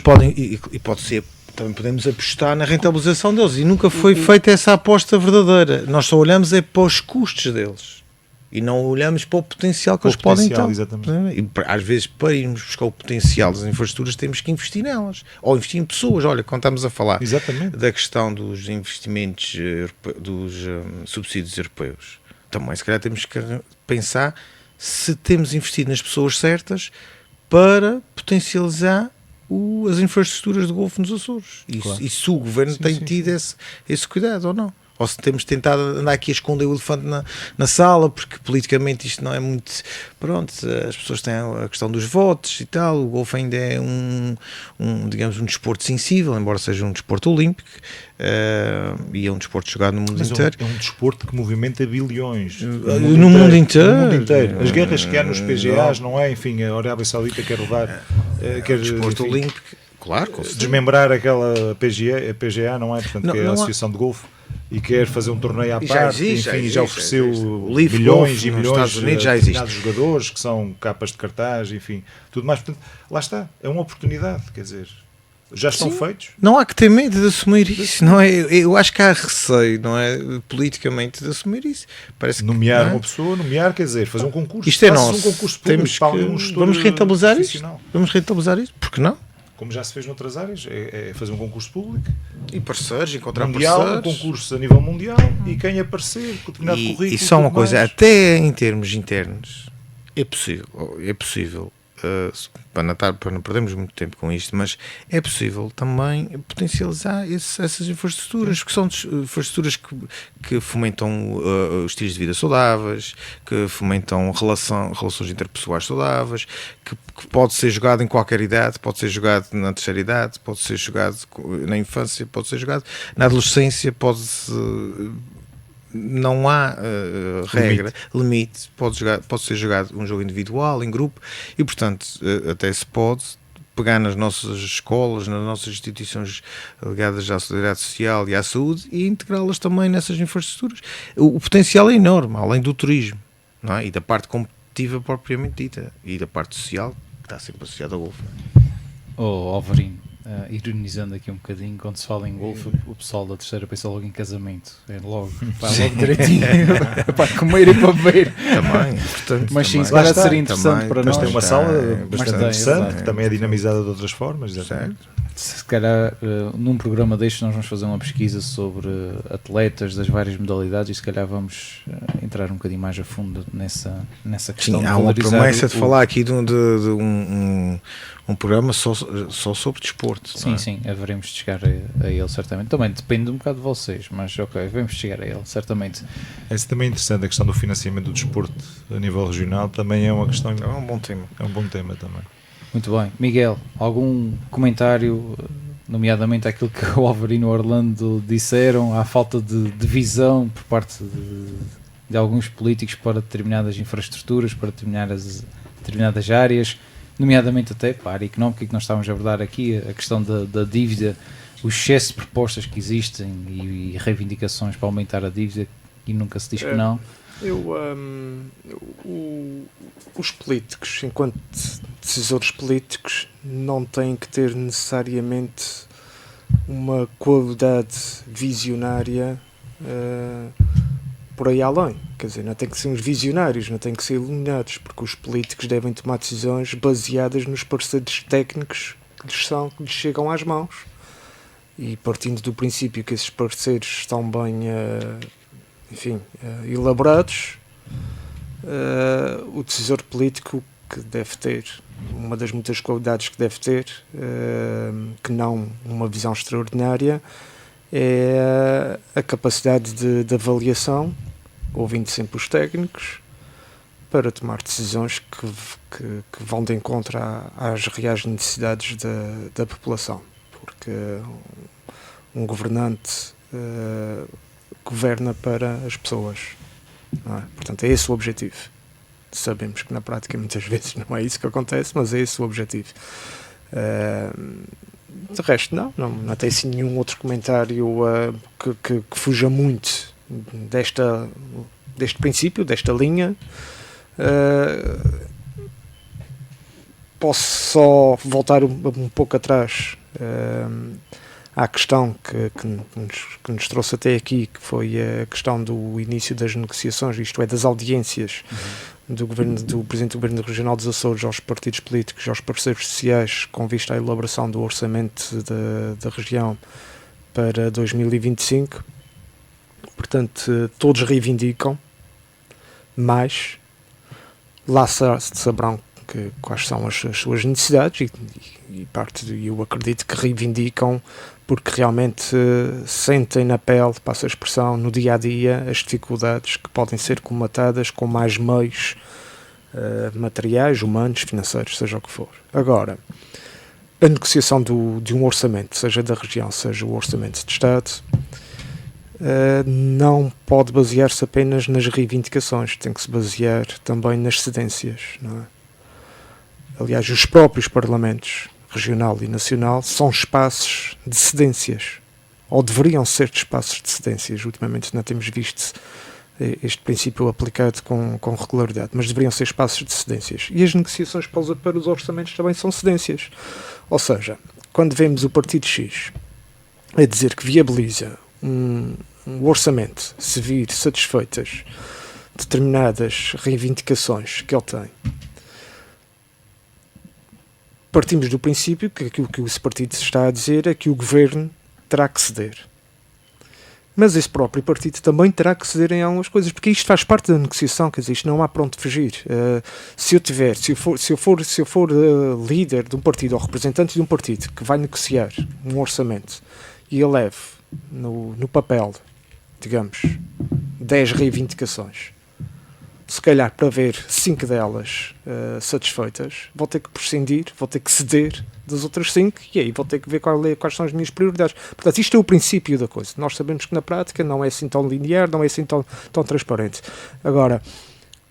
e pode ser. Também podemos apostar na rentabilização deles e nunca foi feita essa aposta verdadeira. Nós só olhamos para os custos deles e não olhamos para o potencial que eles podem ter. E às vezes, para irmos buscar o potencial das infraestruturas, temos que investir nelas ou investir em pessoas. Olha, quando estamos a falar da questão dos investimentos dos subsídios europeus, também se calhar temos que pensar se temos investido nas pessoas certas para potencializar as infraestruturas de golfe nos Açores. E se o Governo tem tido esse cuidado ou não. Ou se temos tentado andar aqui a esconder o elefante na sala, porque politicamente isto não é muito... Pronto, as pessoas têm a questão dos votos e tal, o golfe ainda é digamos, um desporto sensível, embora seja um desporto olímpico, e é um desporto jogado no mundo inteiro. É um desporto que movimenta bilhões. No mundo inteiro. As guerras que há nos PGAs, não é? Enfim, a Arábia Saudita quer levar... quer, desporto enfim, olímpico, claro, com certeza. desmembrar aquela PGA, não é? Portanto, que é a Associação de Golfe, e quer fazer um torneio à parte, já ofereceu milhões e milhões a determinados jogadores que são capas de cartaz, enfim, tudo mais. Portanto, lá está, é uma oportunidade, quer dizer, já estão feitos. Não há que ter medo de assumir isso, não é? Eu acho que há receio, não é? Politicamente, de assumir isso. Parece nomear que, uma pessoa, quer dizer, fazer um concurso. Isto é nosso. Um concurso público, Vamos rentabilizar isso? Vamos rentabilizar isso? Porque não? Como já se fez noutras áreas, é fazer um concurso público. E parceiros, encontrar mundial, parceiros. Um concurso a nível mundial, e quem aparecer com determinado currículo. E só uma coisa, até em termos internos, é possível, para não perdermos muito tempo com isto, mas é possível também potencializar essas infraestruturas, que são infraestruturas que fomentam estilos de vida saudáveis, que fomentam relações interpessoais saudáveis, que pode ser jogado em qualquer idade, pode ser jogado na terceira idade, pode ser jogado na infância, pode ser jogado na adolescência, não há regra, limite, pode ser jogado um jogo individual, em grupo, e portanto até se pode pegar nas nossas escolas, nas nossas instituições ligadas à solidariedade social e à saúde, e integrá-las também nessas infraestruturas. O potencial é enorme, além do turismo, não é? E da parte competitiva propriamente dita, e da parte social, que está sempre associada ao golfe. Alvarinho, ironizando aqui um bocadinho, quando se fala em golfe, o pessoal da terceira pensa logo em casamento, é logo direitinho para comer e para beber Também, portanto, mas sim, se calhar seria interessante para nós. Mas tem uma sala bastante interessante, que é também é dinamizada de outras formas. Se calhar num programa deste nós vamos fazer uma pesquisa sobre atletas das várias modalidades, e se calhar vamos entrar um bocadinho mais a fundo nessa questão. Sim, há uma promessa de falar aqui de um programa só sobre desporto. Sim, haveremos de chegar a ele certamente. Também depende um bocado de vocês, mas ok, vamos chegar a ele certamente. Esse também é interessante, a questão do financiamento do desporto a nível regional também é uma questão. É um bom tema. É um bom tema também. Muito bem. Miguel, algum comentário, nomeadamente aquilo que o Alvarino e o Orlando disseram, à falta de visão por parte de alguns políticos para determinadas infraestruturas, para determinadas áreas, nomeadamente até para a área económica que nós estávamos a abordar aqui, a questão da dívida, o excesso de propostas que existem e reivindicações para aumentar a dívida, e nunca se diz que não. Os políticos, enquanto decisores políticos, não têm que ter necessariamente uma qualidade visionária por aí além. Quer dizer, não tem que ser uns visionários, não tem que ser iluminados, porque os políticos devem tomar decisões baseadas nos parceiros técnicos que lhes chegam às mãos, e partindo do princípio que esses parceiros estão bem elaborados, o decisor político que deve ter, uma das muitas qualidades que deve ter, que não uma visão extraordinária, é a capacidade de avaliação, ouvindo sempre os técnicos, para tomar decisões que vão de encontro às reais necessidades da população, porque um governante governa para as pessoas, não é? Portanto, é esse o objetivo. Sabemos que na prática muitas vezes não é isso que acontece, mas é esse o objetivo. De resto, não tem assim nenhum outro comentário que fuja muito deste princípio, desta linha. Posso só voltar um pouco atrás à questão que nos trouxe até aqui, que foi a questão do início das negociações, isto é, das audiências do Presidente do Governo Regional dos Açores aos partidos políticos e aos parceiros sociais, com vista à elaboração do orçamento da região para 2025. Portanto, todos reivindicam mas lá saberão quais são as suas necessidades e eu acredito que reivindicam porque realmente sentem na pele, passa a expressão, no dia a dia, as dificuldades que podem ser comatadas com mais meios materiais, humanos, financeiros, seja o que for. Agora, a negociação de um orçamento, seja da região, seja o orçamento de Estado, não pode basear-se apenas nas reivindicações, tem que se basear também nas cedências, não é? Aliás, os próprios parlamentos regional e nacional são espaços de cedências, ou deveriam ser espaços de cedências. Ultimamente não temos visto este princípio aplicado com regularidade, mas deveriam ser espaços de cedências. E as negociações para os orçamentos também são cedências. Ou seja, quando vemos o Partido X a dizer que viabiliza um orçamento se vir satisfeitas determinadas reivindicações que ele tem, partimos do princípio que aquilo que esse partido está a dizer é que o governo terá que ceder. Mas esse próprio partido também terá que ceder em algumas coisas, porque isto faz parte da negociação, quer dizer, isto não há para onde fugir. Se eu for líder de um partido ou representante de um partido que vai negociar um orçamento e eu levo no papel, digamos, 10 reivindicações, se calhar para ver 5 delas satisfeitas, vou ter que prescindir, vou ter que ceder das outras 5 e aí vou ter que ver quais são as minhas prioridades. Portanto, isto é o princípio da coisa. Nós sabemos que na prática não é assim tão linear, não é assim tão transparente. Agora,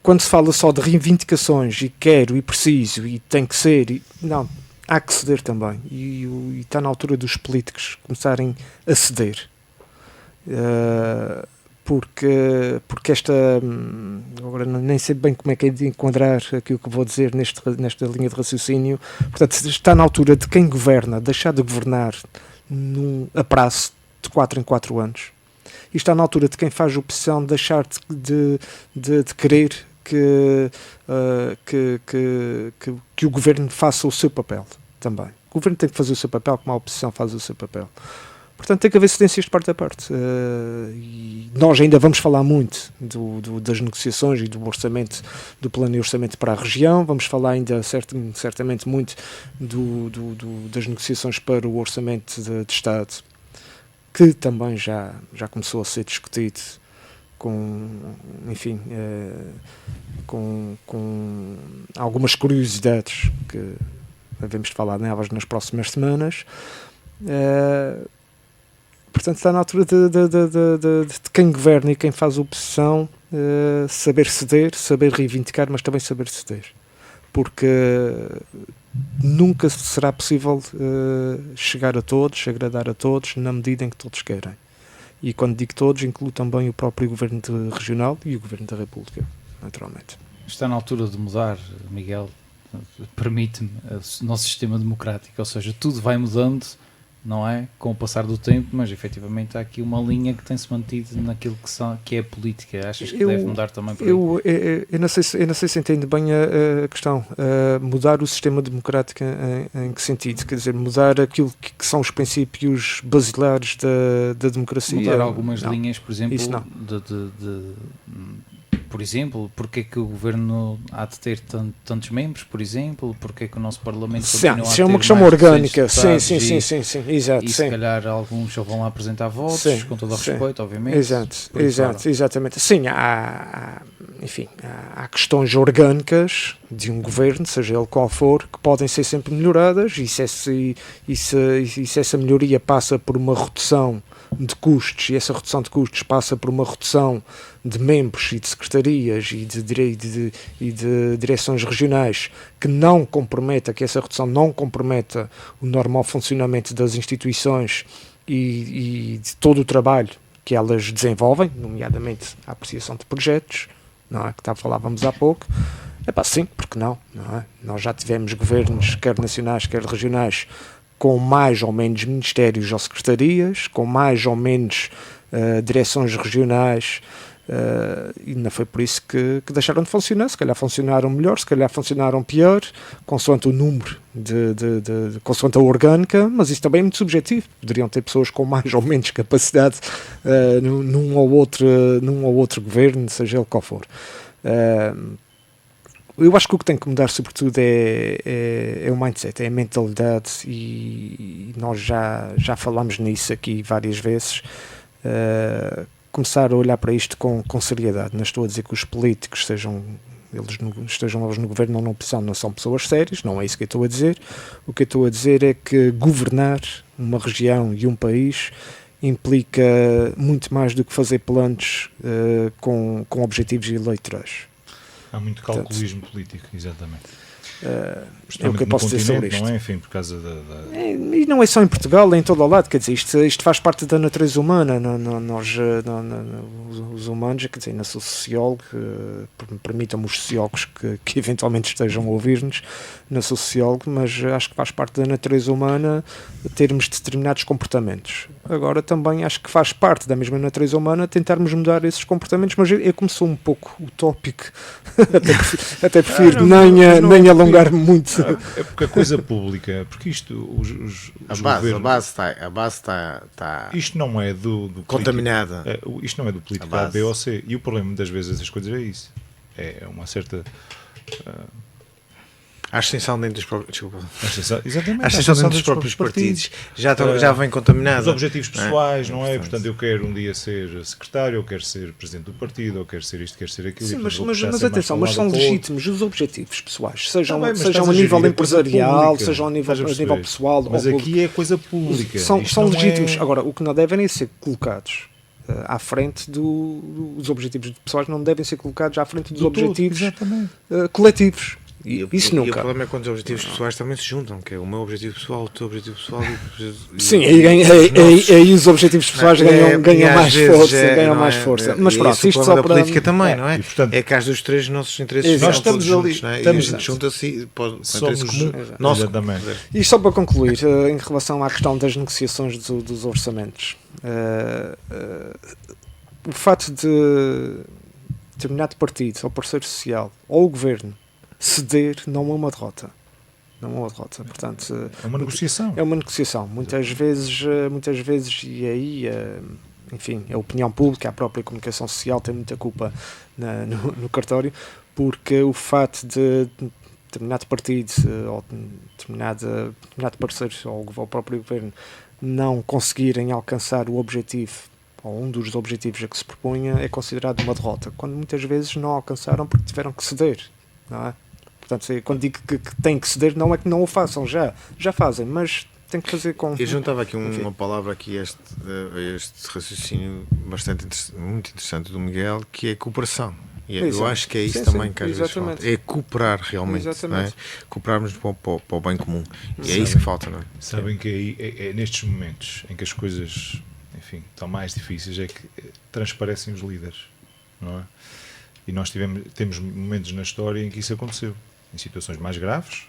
quando se fala só de reivindicações e quero e preciso e tem que ser, não, há que ceder também. E está na altura dos políticos começarem a ceder. Porque esta, agora nem sei bem como é que é de enquadrar aquilo que vou dizer nesta linha de raciocínio, portanto está na altura de quem governa deixar de governar a prazo de 4 em 4 anos, e está na altura de quem faz oposição deixar de querer que o governo faça o seu papel também. O governo tem que fazer o seu papel como a oposição faz o seu papel. Portanto, tem que haver cedências de parte a parte. E nós ainda vamos falar muito das negociações e do orçamento, do plano de orçamento para a região. Vamos falar ainda certamente muito das negociações para o orçamento de Estado, que também já começou a ser discutido com algumas curiosidades que devemos falar nelas nas próximas semanas. Portanto, está na altura de quem governa e quem faz oposição saber ceder, saber reivindicar, mas também saber ceder. Porque nunca será possível chegar a todos, agradar a todos, na medida em que todos querem. E quando digo todos, incluo também o próprio governo regional e o governo da República, naturalmente. Está na altura de mudar, Miguel, permite-me, o nosso sistema democrático, ou seja, tudo vai mudando, não é? Com o passar do tempo, mas efetivamente há aqui uma linha que tem-se mantido naquilo que é a política. Achas que deve mudar também por aí? Eu não sei se entendo bem a questão. Mudar o sistema democrático em que sentido? Quer dizer, mudar aquilo que são os princípios basilares da democracia? Mudar algumas linhas, por exemplo, isso não. Por exemplo, porque é que o governo há de ter tantos membros, por exemplo, porque é que o nosso Parlamento continua a ter isso é uma questão orgânica, sim, exato. E se calhar alguns só vão lá apresentar votos, com todo o respeito, obviamente. Exatamente. Sim, há questões orgânicas de um governo, seja ele qual for, que podem ser sempre melhoradas, e se essa melhoria passa por uma redução de custos, e essa redução de custos passa por uma redução de membros e de secretarias e de direções regionais que essa redução não comprometa o normal funcionamento das instituições e de todo o trabalho que elas desenvolvem, nomeadamente a apreciação de projetos, não é? Que falávamos há pouco. Sim, porque não é? Nós já tivemos governos, quer nacionais, quer regionais, com mais ou menos ministérios ou secretarias, com mais ou menos direções regionais, e não foi por isso que deixaram de funcionar. Se calhar funcionaram melhor, se calhar funcionaram pior, consoante o número, consoante a orgânica, mas isso também é muito subjetivo. Poderiam ter pessoas com mais ou menos capacidade num ou outro governo, seja ele qual for. Eu acho que o que tem que mudar sobretudo é o mindset, é a mentalidade, e nós já falámos nisso aqui várias vezes. Começar a olhar para isto com seriedade. Não estou a dizer que os políticos estejam eles no governo ou na oposição não são pessoas sérias, não é isso que eu estou a dizer. O que eu estou a dizer é que governar uma região e um país implica muito mais do que fazer planos com objetivos eleitorais. Há muito calculismo político, exatamente. É o que eu posso dizer sobre isto. Não é? Enfim, por causa E não é só em Portugal, é em todo o lado, quer dizer, isto faz parte da natureza humana. Os humanos, quer dizer, não sou sociólogo, permitam-me os sociólogos que eventualmente estejam a ouvir-nos, não sou sociólogo, mas acho que faz parte da natureza humana termos determinados comportamentos. Agora também acho que faz parte da mesma natureza humana tentarmos mudar esses comportamentos, mas eu como sou um pouco utópico, até prefiro nem alongar muito. É porque a coisa pública, porque isto a base está isto não é do contaminada. Isto não é do político A, B ou C. E o problema das vezes dessas coisas é isso. É uma certa a ascensão dentro dos próprios, exatamente, a ascensão dentro dos próprios partidos já vem contaminada. Os objetivos pessoais, não é? Portanto, eu quero um dia ser secretário, eu quero ser presidente do partido, eu quero ser isto, quero ser aquilo. Sim, mas atenção, mas são legítimos os objetivos pessoais, sejam a nível nível empresarial, sejam a nível pessoal. Mas aqui é coisa pública. São legítimos. Agora, o que não devem ser colocados à frente dos objetivos pessoais, não devem ser colocados à frente dos objetivos coletivos. Isso nunca. E o problema é quando os objetivos pessoais também se juntam, que é o meu objetivo pessoal, o teu objetivo pessoal sim, aí os objetivos pessoais ganham mais força. Mas pronto, isto só para... política também, não é? E, portanto, é que às dos três nossos interesses nós estamos ali, junta-se somos comum. E só para concluir, em relação à questão das negociações dos orçamentos, o fato de determinado partido, ou parceiro social, ou o governo ceder não é uma derrota. Portanto, é uma negociação. É uma negociação. Muitas vezes, e aí, enfim, a opinião pública, a própria comunicação social tem muita culpa no cartório, porque o fato de determinado partido ou determinado parceiro ou o próprio governo não conseguirem alcançar o objetivo ou um dos objetivos a que se propunha é considerado uma derrota, quando muitas vezes não alcançaram porque tiveram que ceder, não é? Portanto, quando digo que têm que ceder, não é que não o façam, já fazem, mas tem que fazer com... Eu juntava aqui uma palavra aqui a este raciocínio muito interessante do Miguel, que é cooperação. E eu acho que é isso também que às vezes falta. É cooperar realmente, não é? Cooperarmos para o bem comum. E é isso que falta, não é? Sabem que é nestes momentos em que as coisas, enfim, estão mais difíceis, é que transparecem os líderes, não é? E nós temos momentos na história em que isso aconteceu, em situações mais graves,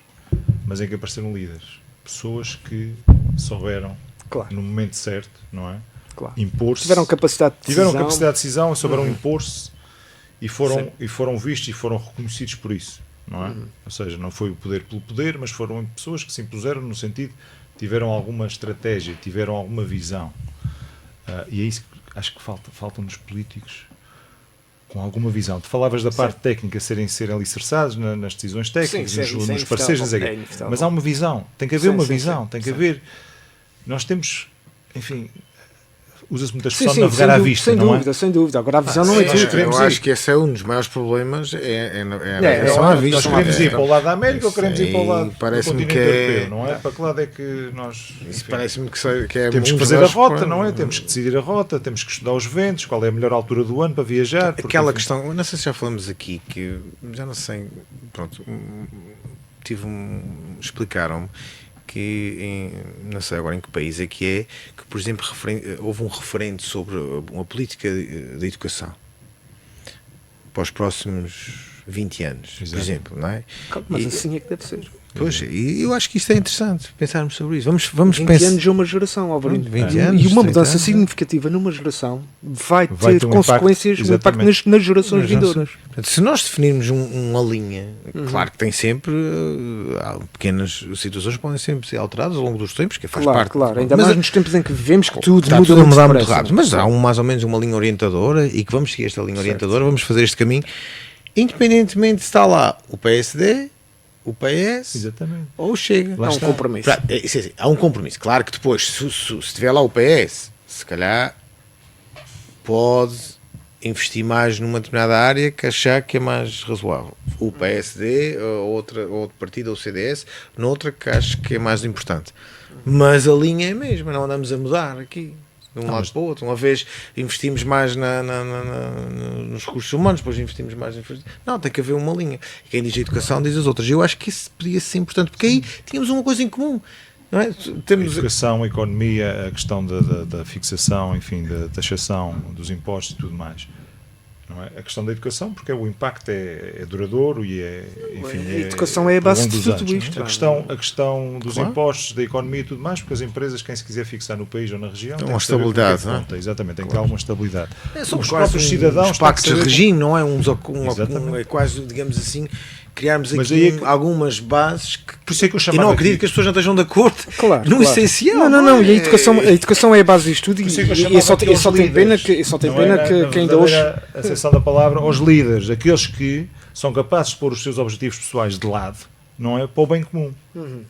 mas em que apareceram líderes, pessoas que souberam, no momento certo, não é? Impor-se. Tiveram capacidade de decisão e souberam impor-se e foram vistos e foram reconhecidos por isso, não é? Ou seja, não foi o poder pelo poder, mas foram pessoas que se impuseram no sentido, tiveram alguma estratégia, tiveram alguma visão. E é isso que acho que faltam-nos políticos com alguma visão. Tu falavas da parte técnica serem alicerçados nas decisões técnicas, nos parceiros, mas há uma visão, tem que haver uma visão, tem que haver. Nós temos, enfim, usa-se muita expressão navegar à vista, sem dúvida. Agora a visão não é tudo. Eu acho que esse é um dos maiores problemas, é a navegação à vista. Nós queremos ir para o lado da América ou queremos ir para o lado do continente europeu, não é? Para que lado é que nós... Isso parece-me que é temos que fazer a rota, não é? Temos que decidir a rota, temos que estudar os ventos, qual é a melhor altura do ano para viajar. Aquela questão, não sei se já falamos aqui, que já não sei, pronto, explicaram-me que, não sei agora em que país é que, por exemplo, houve um referendo sobre uma política de educação para os próximos 20 anos, por exemplo, não é? Mas assim é que deve ser. Pois, e eu acho que isso é interessante, pensarmos sobre isso. Vamos 20 anos é uma geração, obviamente. 20 anos, e uma mudança significativa numa geração vai ter consequências, um impacto nas gerações vindouras. Portanto, se nós definirmos uma linha, claro que tem sempre pequenas situações que podem sempre ser alteradas ao longo dos tempos, que faz parte. Claro, ainda mais nos tempos em que vivemos, que tudo muda muito rápido. Mas há mais ou menos uma linha orientadora e que vamos seguir esta linha orientadora, vamos fazer este caminho. independentemente se está lá o PSD, o PS Exatamente. ou o Chega. Lá Há um está. compromisso. Há um compromisso. Claro que depois, se tiver lá o PS, se calhar pode investir mais numa determinada área que achar que é mais razoável. O PSD, ou outro partido, ou o CDS, noutra que acho que é mais importante. Mas a linha é a mesma, não andamos a mudar aqui. De um lado para o outro. Uma vez investimos mais nos recursos humanos, depois investimos mais em... Não, tem que haver uma linha. E quem diz a educação diz as outras. Eu acho que isso podia ser importante, porque aí tínhamos uma coisa em comum. Não é? Temos... Educação, economia, a questão da fixação, enfim, da taxação dos impostos e tudo mais. Não é? A questão da educação, porque o impacto é duradouro e enfim, a educação é a base de tudo anos, isto. não é? A questão dos impostos, da economia e tudo mais, porque as empresas, quem se quiser fixar no país ou na região, tem uma que saber estabilidade, com o que é que conta. Exatamente, tem que ter alguma estabilidade. Somos Os quase próprios cidadãos uns pactos têm que de saber regime, não é? É Exatamente. quase, digamos assim, criarmos Mas aqui aí é que- algumas bases que... Por isso é que eu E chamava não acredito aqui- que as pessoas não estejam de acordo Claro, no claro. essencial. Não. E é? a educação é a base disto tudo. Por isso é que eu E chamava só aqui tem aos pena líderes. que, Não é que ainda hoje. A acessão da palavra aos líderes, aqueles que são capazes de pôr os seus objetivos pessoais de lado, não é? Para o bem comum. Claro,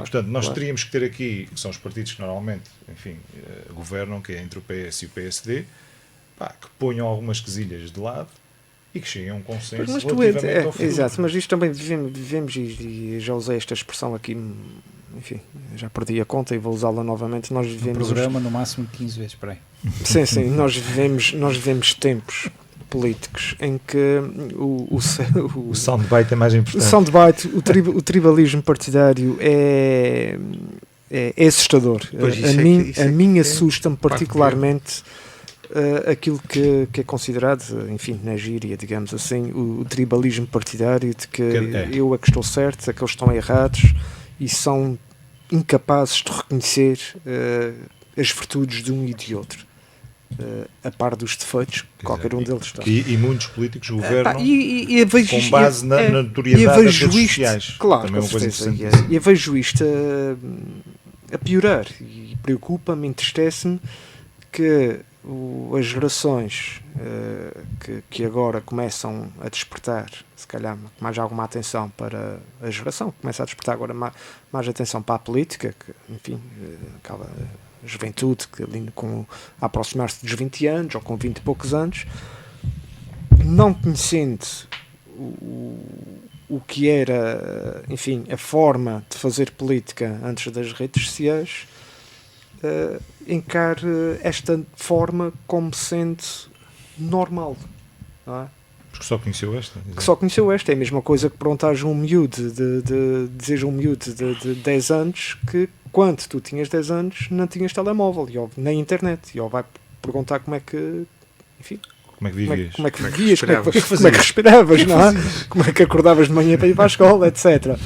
E portanto, nós teríamos que ter aqui, que são os partidos que normalmente, enfim, governam, que é entre o PS e o PSD, que ponham algumas quesilhas de lado e que cheguem a um consenso Mas relativamente ao futuro. exato, mas isto também vivemos e já usei esta expressão aqui, enfim, já perdi a conta e vou usá-la novamente. Nós Um vivemos programa no máximo 15 vezes, por aí. sim, nós vivemos tempos políticos em que O soundbite é mais o importante. soundbite, o tribalismo partidário é assustador. Pois, A mim assusta-me particularmente aquilo que é considerado, enfim, na gíria, digamos assim, o tribalismo partidário, de que eu é que estou certo, aqueles estão errados e são incapazes de reconhecer as virtudes de um e de outro. A par dos defeitos que qualquer um deles tem. E muitos políticos governam E eu vejo com base na e notoriedade eu das vejo redes isto, sociais. claro, Também é uma com coisa certeza, interessante. e eu vejo isto a piorar e preocupa-me, entristece-me que as gerações que agora começam a despertar, se calhar mais alguma atenção para a geração que começa a despertar agora mais atenção para a política, que enfim, aquela juventude que ali a aproximar-se dos 20 anos ou com 20 e poucos anos, não conhecendo o que era, enfim, a forma de fazer política antes das redes sociais, encara esta forma como sendo normal, não é? Porque só conheceu esta. Que só conheceu esta. É a mesma coisa que perguntares a um miúdo de 10 anos que quando tu tinhas 10 anos não tinhas telemóvel nem internet, e ele vai perguntar como é que, enfim, Como é que vivias? como é que vivias, como é que respiravas? respiravas, não é? Como é que acordavas de manhã para ir para a escola, etc.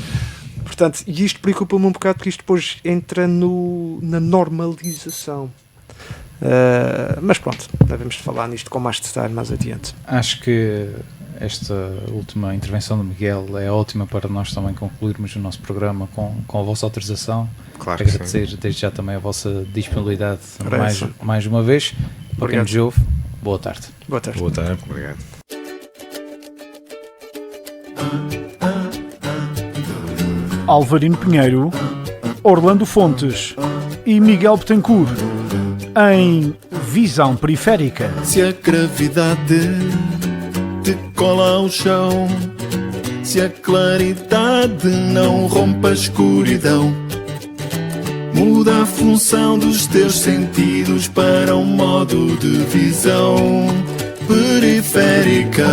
Portanto, e isto preocupa-me um bocado, porque isto depois entra na normalização. Mas pronto, devemos falar nisto com mais detalhe mais adiante. Acho que esta última intervenção do Miguel é ótima para nós também concluirmos o nosso programa com a vossa autorização. Claro que Agradecer desde já também a vossa disponibilidade Parece. mais uma vez. Para quem Obrigado. nos ouve, boa tarde. Boa tarde. Boa tarde. Obrigado. Alvarino Pinheiro, Orlando Fontes e Miguel Betancourt em Visão Periférica. Se a gravidade te cola ao chão, se a claridade não rompe a escuridão, muda a função dos teus sentidos para um modo de visão periférica.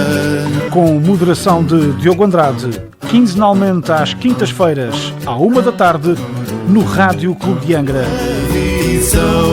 Com moderação de Diogo Andrade, quinzenalmente às quintas-feiras, à 1 da tarde, no Rádio Clube de Angra. Visão